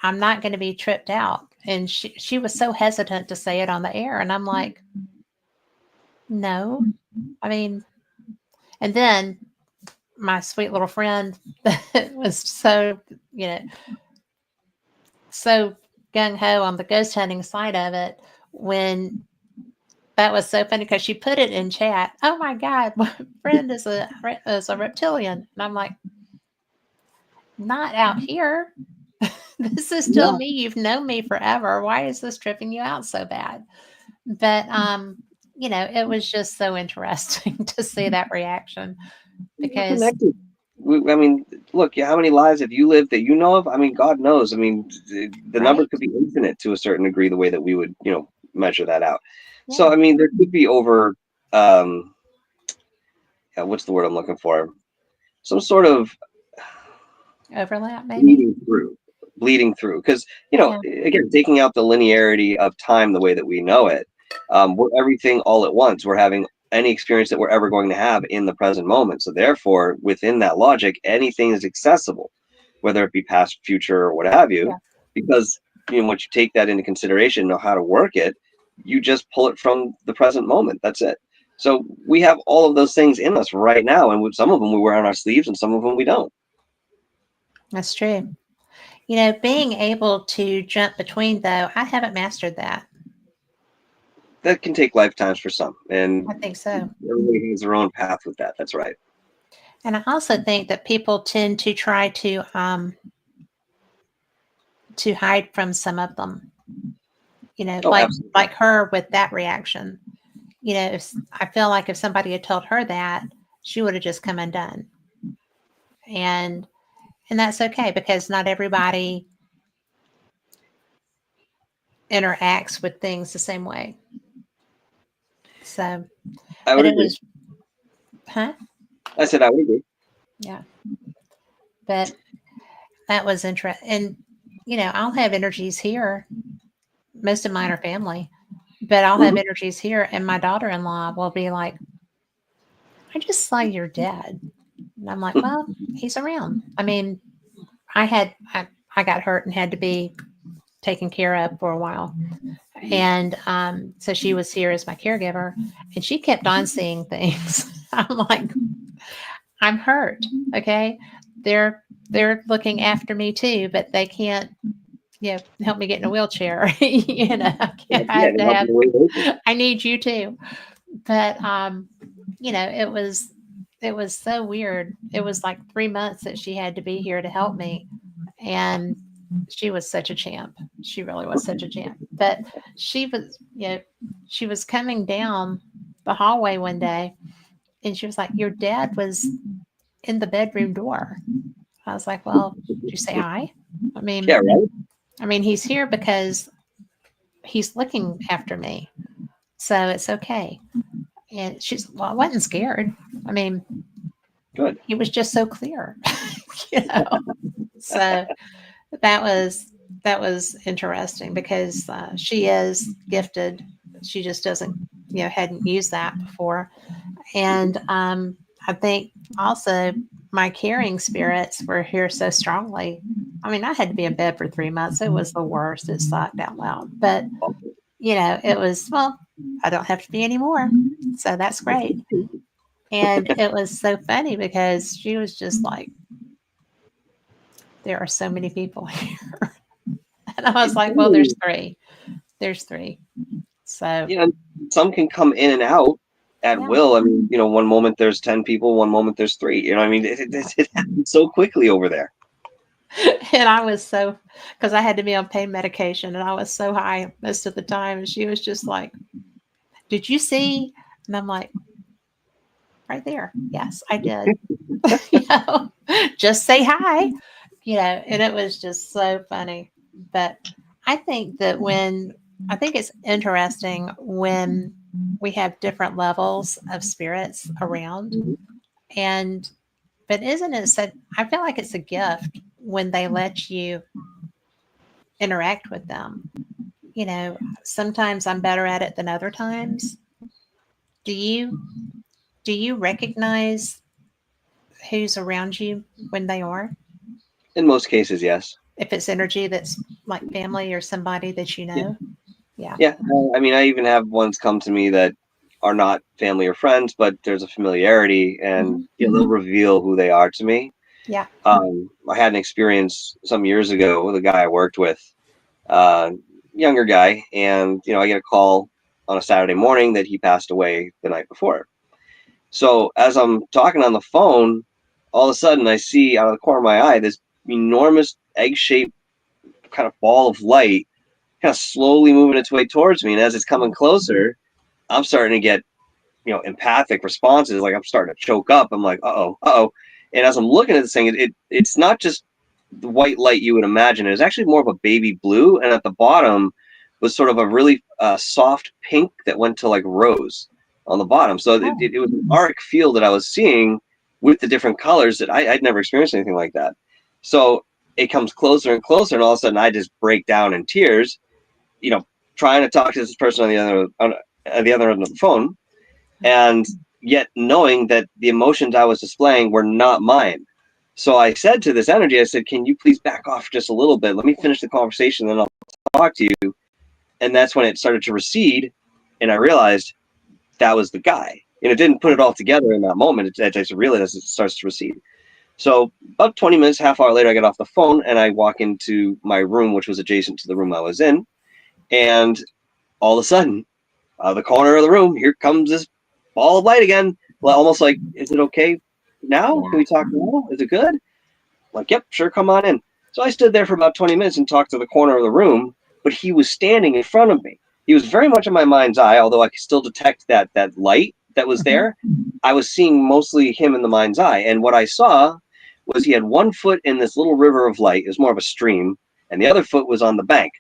I'm not going to be tripped out. And she was so hesitant to say it on the air. And I'm like, no. I mean, and then my sweet little friend was so, so gung ho on the ghost hunting side of it when that was so funny because she put it in chat. Oh my God, my friend is a reptilian. And I'm like, not out here. This is still me. You've known me forever. Why is this tripping you out so bad? But it was just so interesting to see that reaction We're because connected. I mean, look, how many lives have you lived that you know of? I mean, God knows. I mean, the number right? could be infinite to a certain degree, the way that we would, measure that out. So, Yeah. I mean, there could be what's the word I'm looking for? Some sort of Overlap maybe. bleeding through. Because, Yeah. again, taking out the linearity of time the way that we know it, we're everything all at once. We're having any experience that we're ever going to have in the present moment. So therefore, within that logic, anything is accessible, whether it be past, future, or what have you, Yeah. because once you take that into consideration, know how to work it, you just pull it from the present moment. That's it. So we have all of those things in us right now, and with some of them we wear on our sleeves, and some of them we don't. That's true. Being able to jump between though, I haven't mastered that. That can take lifetimes for some, and I think so. everybody has their own path with that. That's right. And I also think that people tend to try to hide from some of them. Oh, absolutely. Like her with that reaction. I feel like if somebody had told her that, she would have just come undone. And that's okay because not everybody interacts with things the same way. So, I but would it agree. was, huh? I said I would agree. Yeah. But that was interesting. And, I'll have energies here. Most of mine are family, but I'll have Mhm. energies here. And my daughter in law will be like, I just saw your dad. And I'm like, well, he's around. I mean, I got hurt and had to be taken care of for a while. And so she was here as my caregiver and she kept on seeing things. I'm like, I'm hurt. Okay. They're looking after me too, but they can't, help me get in a wheelchair. I Yeah, have they to help have, you wait open. I need you too. But it was so weird. It was like 3 months that she had to be here to help me. And she was such a champ. She really was such a champ. But she was, she was coming down the hallway one day and she was like, your dad was in the bedroom door. I was like, well, did you say hi? I mean, Yeah, right. he's here because he's looking after me. So it's okay. And well, I wasn't scared. I mean, Good. he was just so clear, you know. So that was interesting because she is gifted. She just doesn't, hadn't used that before. And I think also my caring spirits were here so strongly. I mean, I had to be in bed for 3 months. It was the worst. It sucked out loud. But, it was, well, I don't have to be anymore. So that's great. And it was so funny because she was just like, there are so many people here. And I was like, well, there's three. There's three. So, Some can come in and out at yeah. will. I mean, one moment there's 10 people, one moment there's 3. I mean, it happens so quickly over there. And I was so, because I had to be on pain medication and I was so high most of the time. And she was just like, did you see? And I'm like, right there. Yes, I did. You know, just say hi, you know, and it was just so funny. But I think that I think it's interesting when we have different levels of spirits around. And, but isn't it so, I feel like it's a gift when they let you interact with them. You know, sometimes I'm better at it than other times. Do you do you recognize who's around you when they are? In most cases, yes. If it's energy that's like family or somebody that you Yeah. know? Yeah. Yeah. I mean, I even have ones come to me that are not family or friends, but there's a familiarity, and Mhm. they'll reveal who they are to me. Yeah. I had an experience some years ago with a guy I worked with, uh, younger guy, and I get a call on a Saturday morning that he passed away the night before. So as I'm talking on the phone, all of a sudden I see out of the corner of my eye this enormous egg-shaped kind of ball of light kind of slowly moving its way towards me. And as it's coming closer, I'm starting to get, empathic responses. Like I'm starting to choke up. I'm like, uh-oh, uh-oh. And as I'm looking at this thing, it's not just the white light you would imagine. It's actually more of a baby blue. And at the bottom was sort of a really soft pink that went to like rose on the bottom. So it was an arc field that I was seeing with the different colors that I'd never experienced anything like that. So it comes closer and closer, and all of a sudden I just break down in tears, trying to talk to this person on the other end of the phone, and yet knowing that the emotions I was displaying were not mine. So I said to this energy, I said, can you please back off just a little bit? Let me finish the conversation, then I'll talk to you. And that's when it started to recede, and I realized that was the guy. And it didn't put it all together in that moment. I just realized as it starts to recede. So about 20 minutes, half hour later, I get off the phone and I walk into my room, which was adjacent to the room I was in. And all of a sudden, out of the corner of the room, here comes this ball of light again. Well, almost like, is it okay now? Can we talk now? Is it good? Like, yep, sure, come on in. So I stood there for about 20 minutes and talked to the corner of the room, but he was standing in front of me. He was very much in my mind's eye, although I could still detect that light that was there. I was seeing mostly him in the mind's eye. And what I saw was he had one foot in this little river of light. It was more of a stream. And the other foot was on the bank.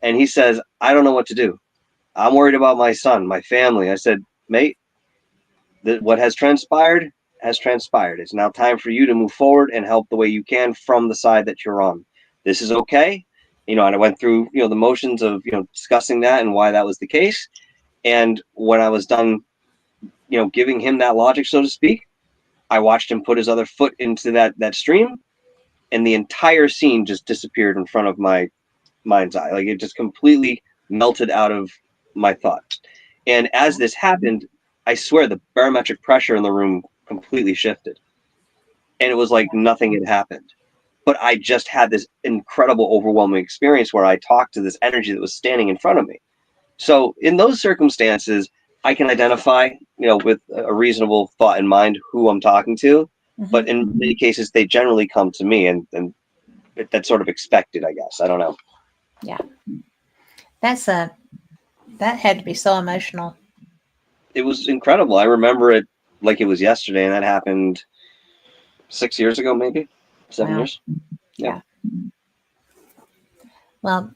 And he says, I don't know what to do. I'm worried about my son, my family. I said, mate, what has transpired has transpired. It's now time for you to move forward and help the way you can from the side that you're on. This is okay. And I went through, the motions of, discussing that and why that was the case. And when I was done, giving him that logic, so to speak, I watched him put his other foot into that stream, and the entire scene just disappeared in front of my mind's eye. Like it just completely melted out of my thoughts. And as this happened, I swear the barometric pressure in the room completely shifted. And it was like nothing had happened. But I just had this incredible, overwhelming experience where I talked to this energy that was standing in front of me. So in those circumstances, I can identify, with a reasonable thought in mind who I'm talking to. But in many cases, they generally come to me, and that's sort of expected, I guess. I don't know. Yeah. That had to be so emotional. It was incredible. I remember it like it was yesterday, and that happened 6 years ago, maybe 7 years. Yeah. Well,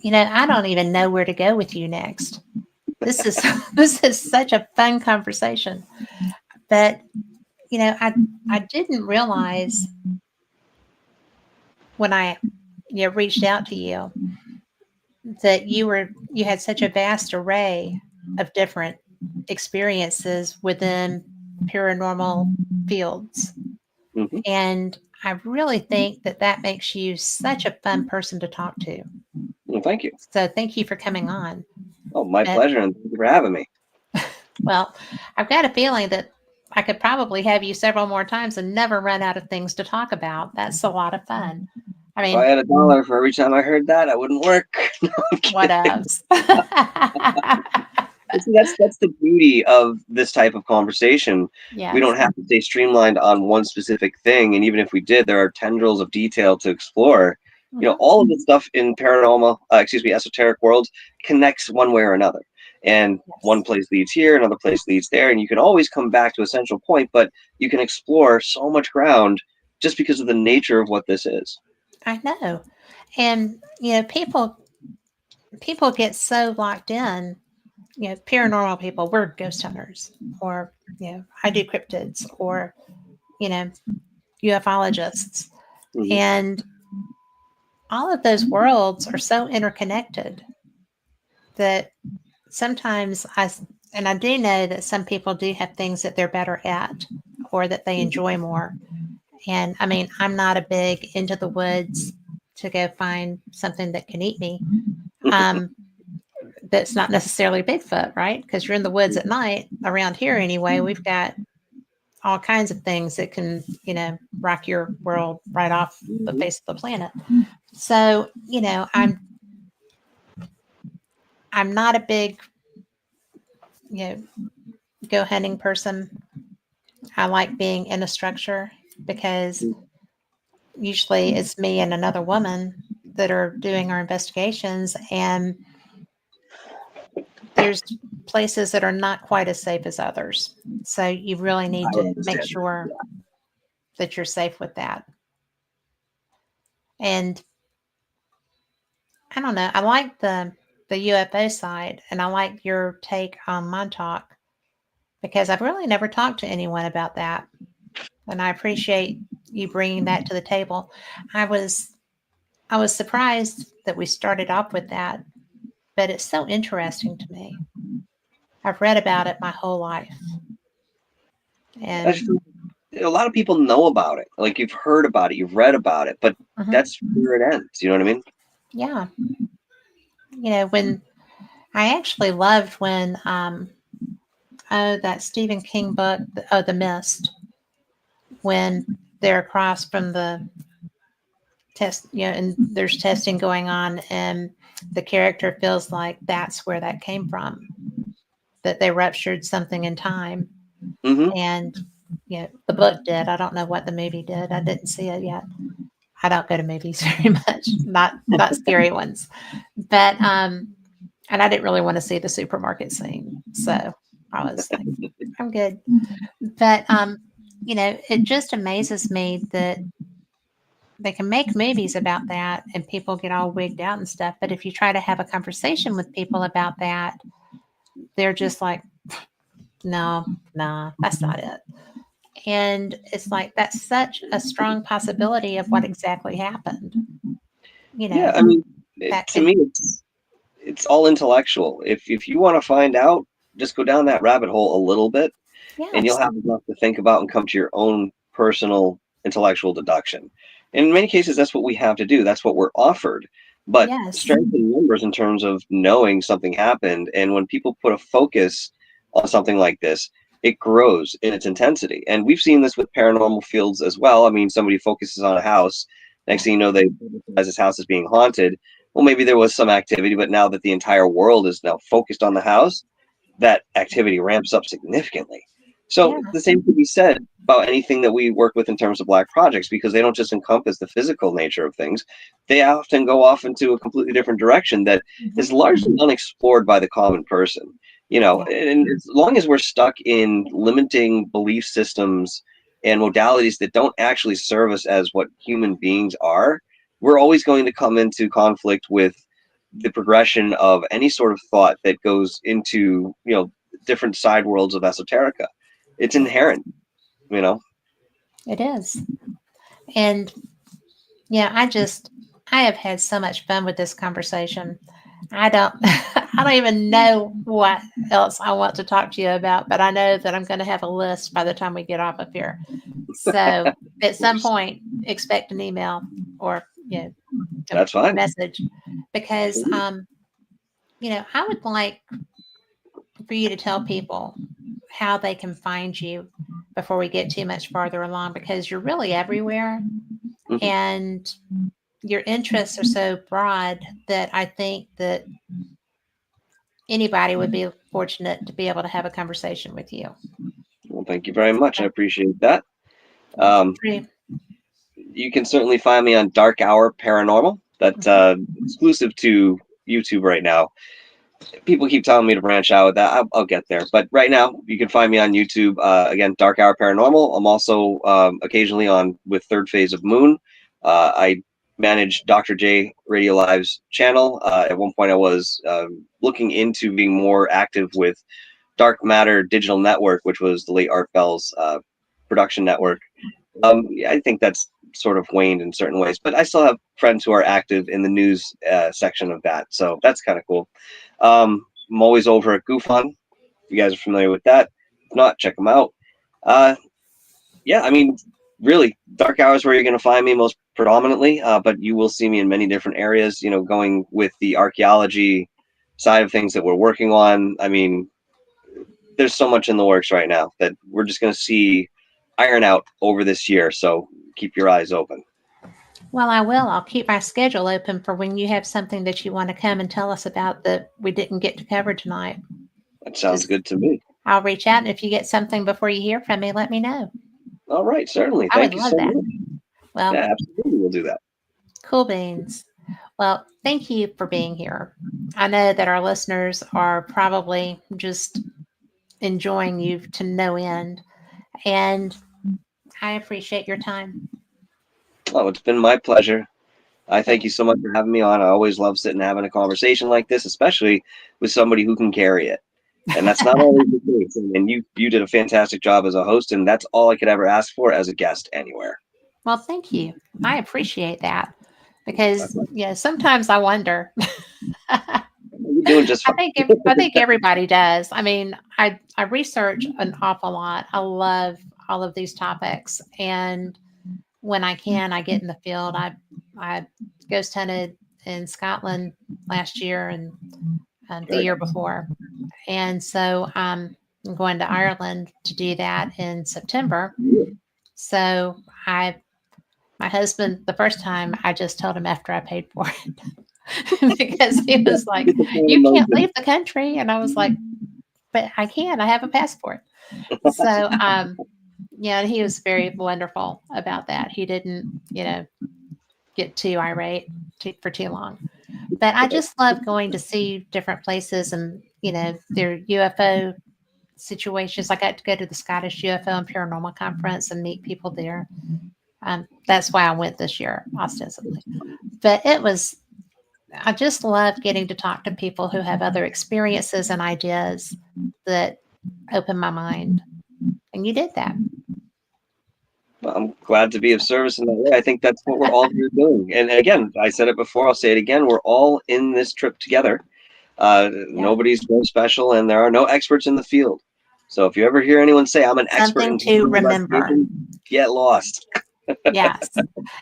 I don't even know where to go with you next. This is such a fun conversation. But I didn't realize when I reached out to you that you had such a vast array of different experiences within paranormal fields. Mm-hmm. And I really think that makes you such a fun person to talk to. Well, thank you. So thank you for coming on. Oh, my pleasure, and thank you for having me. Well, I've got a feeling that I could probably have you several more times and never run out of things to talk about. That's a lot of fun. I mean, if I had $1 for every time I heard that, I wouldn't work. No, what else? See, that's the beauty of this type of conversation. We Yes. don't have to stay streamlined on one specific thing, and even if we did, there are tendrils of detail to explore. Mhm. All of the stuff in paranormal, esoteric worlds connects one way or another, and one Yes. place leads here, another place leads there, and you can always come back to a central point, but you can explore so much ground just because of the nature of what this is. I know. And people get so locked in, paranormal people, we're ghost hunters, or I do cryptids, or you know, ufologists. Mhm. And all of those worlds are so interconnected that sometimes and I do know that some people do have things that they're better at or that they enjoy more. And I mean, I'm not a big into the woods to go find something that can eat me. Um, that's not necessarily Bigfoot, right? Because you're in the woods at night. Around here, anyway, we've got all kinds of things that can, rock your world right off the face of the planet. So, I'm not a big, you know, go hunting person. I like being in a structure because usually it's me and another woman that are doing our investigations, and there's places that are not quite as safe as others. So you really need I would to make understand that. sure that you're safe with that. And I don't know, I like the UFO side, and I like your take on Montauk because I've really never talked to anyone about that. And I appreciate you bringing that to the table. I was I was surprised that we started off with that, but it's so interesting to me. I've read about it my whole life. I And just a lot of people know about it. Like you've heard about it, you've read about it, but mhm, that's where it ends. You know what I mean? yeah, when I actually loved when oh, that Stephen King book, oh, The Mist, when they're across from the test, and there's testing going on, and the character feels like that's where that came from, that they ruptured something in time. Hmm. And the book did. I don't know what the movie did. I didn't see it yet. I don't go to movies very much, not scary ones. But and I didn't really want to see the supermarket scene. So I was like, I'm good. But it just amazes me that they can make movies about that and people get all wigged out and stuff. But if you try to have a conversation with people about that, they're just like, no, nah, that's not it. And it's like that's such a strong possibility of what exactly happened. You Yeah, know, I mean, that to could, me, it's all intellectual. If you want to find out, just go down that rabbit hole a little bit, and you'll yes, have enough to think about and come to your own personal intellectual deduction. In many cases, that's what we have to do. That's what we're offered. But yes, strength in numbers in terms of knowing something happened, and when people put a focus on something like this, it grows in its intensity. And we've seen this with paranormal fields as well. I mean, somebody focuses on a house. Next thing you know, they realize this house is being haunted. Well, maybe there was some activity, but now that the entire world is now focused on the house, that activity ramps up significantly. So yeah, the same could be said about anything that we work with in terms of black projects, because they don't just encompass the physical nature of things. They often go off into a completely different direction that hmm, is largely unexplored by the common person. yeah, And as long as we're stuck in limiting belief systems and modalities that don't actually serve us as what human beings are, we're always going to come into conflict with the progression of any sort of thought that goes into different side worlds of esoterica. It's yeah, inherent, you know. it is. And yeah, I have had so much fun with this conversation. I don't, I don't even know what else I want to talk to you about, but I know that I'm going to have a list by the time we get off of here. So at some point, expect an email or a That's fine. message because I would like for you to tell people how they can find you before we get too much farther along because you're really everywhere Mhm. and your interests are so broad that I think that anybody would be fortunate to be able to have a conversation with you. Well, thank you very much. I appreciate that. True. You can certainly find me on DarkHour Paranormal. That's exclusive to YouTube right now. People keep telling me to branch out with that. I'll get there. But right now, you can find me on YouTube. Again, DarkHour Paranormal. I'm also occasionally on with ThirdPhase of Moon. I manage Dr. J Radio Live's channel. At one point, I was looking into being more active with Dark Matter Digital Network, which was the late Art Bell's production network. I think that's sort of waned in certain ways, but I still have friends who are active in the news section of that, so that's kind of cool. I'm always over at GoofOn. If you guys are familiar with that, if not, check them out. Yeah, I mean, really, Dark Hour is where you're going to find me most predominantly, but you will see me in many different areas. You know, going with the archaeology side of things that we're working on. I mean, there's so much in the works right now that we're just going to see iron out over this year. So keep your eyes open. Well, I will. I'll keep my schedule open for when you have something that you want to come and tell us about that we didn't get to cover tonight. That sounds good to me. I'll reach out, and if you get something before you hear from me, let me know. All right, certainly. I Thank would you love so that. much. Well, Yeah, absolutely, we'll do that. Cool beans. Well, thank you for being here. I know that our listeners are probably just enjoying you to no end, and I appreciate your time. Oh, it's been my pleasure. I thank you so much for having me on. I always love sitting and having a conversation like this, especially with somebody who can carry it. And that's not always the case. And you did a fantastic job as a host, and that's all I could ever ask for as a guest anywhere. Well, thank you. I appreciate that because sometimes I wonder. You're doing just fine. I think everybody does. I mean, I research an awful lot. I love all of these topics, and when I can, I get in the field. I ghost hunted in Scotland last year and the year before, and so I'm going to Ireland to do that in September. So my husband, the first time, I just told him after I paid for it because he was like, "You can't leave the country," and I was like, "But I can. I have a passport." So, he was very wonderful about that. He didn't, get too irate for too long. But I just love going to see different places and, their UFO situations. I got to go to the Scottish UFO and Paranormal Conference and meet people there. That's why I went this year, ostensibly. But I just love getting to talk to people who have other experiences and ideas that open my mind. And you did that. Well, I'm glad to be of service in that way. I think that's what we're all here doing. And again, I said it before, I'll say it again. We're all in this trip together. Nobody's so special, and there are no experts in the field. So if you ever hear anyone say, "I'm an expert," something to remember, get lost. Yes.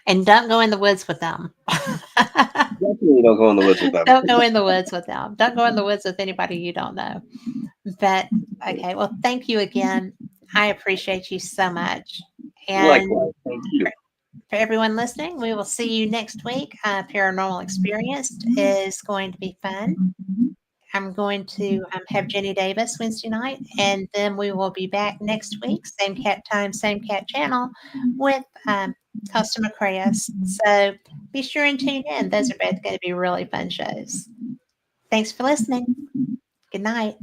And don't go in the woods with them. Definitely don't go in the woods with them. Don't go in the woods with them. Don't go in the woods with anybody you don't know. But okay, well, thank you again. I appreciate you so much. And likewise, thank you. For everyone listening, we will see you next week. Paranormal Experienced is going to be fun. I'm going to have Jenny Davis Wednesday night, and then we will be back next week, same cat time, same cat channel, with Costa Macreas. So be sure and tune in. Those are both going to be really fun shows. Thanks for listening. Good night.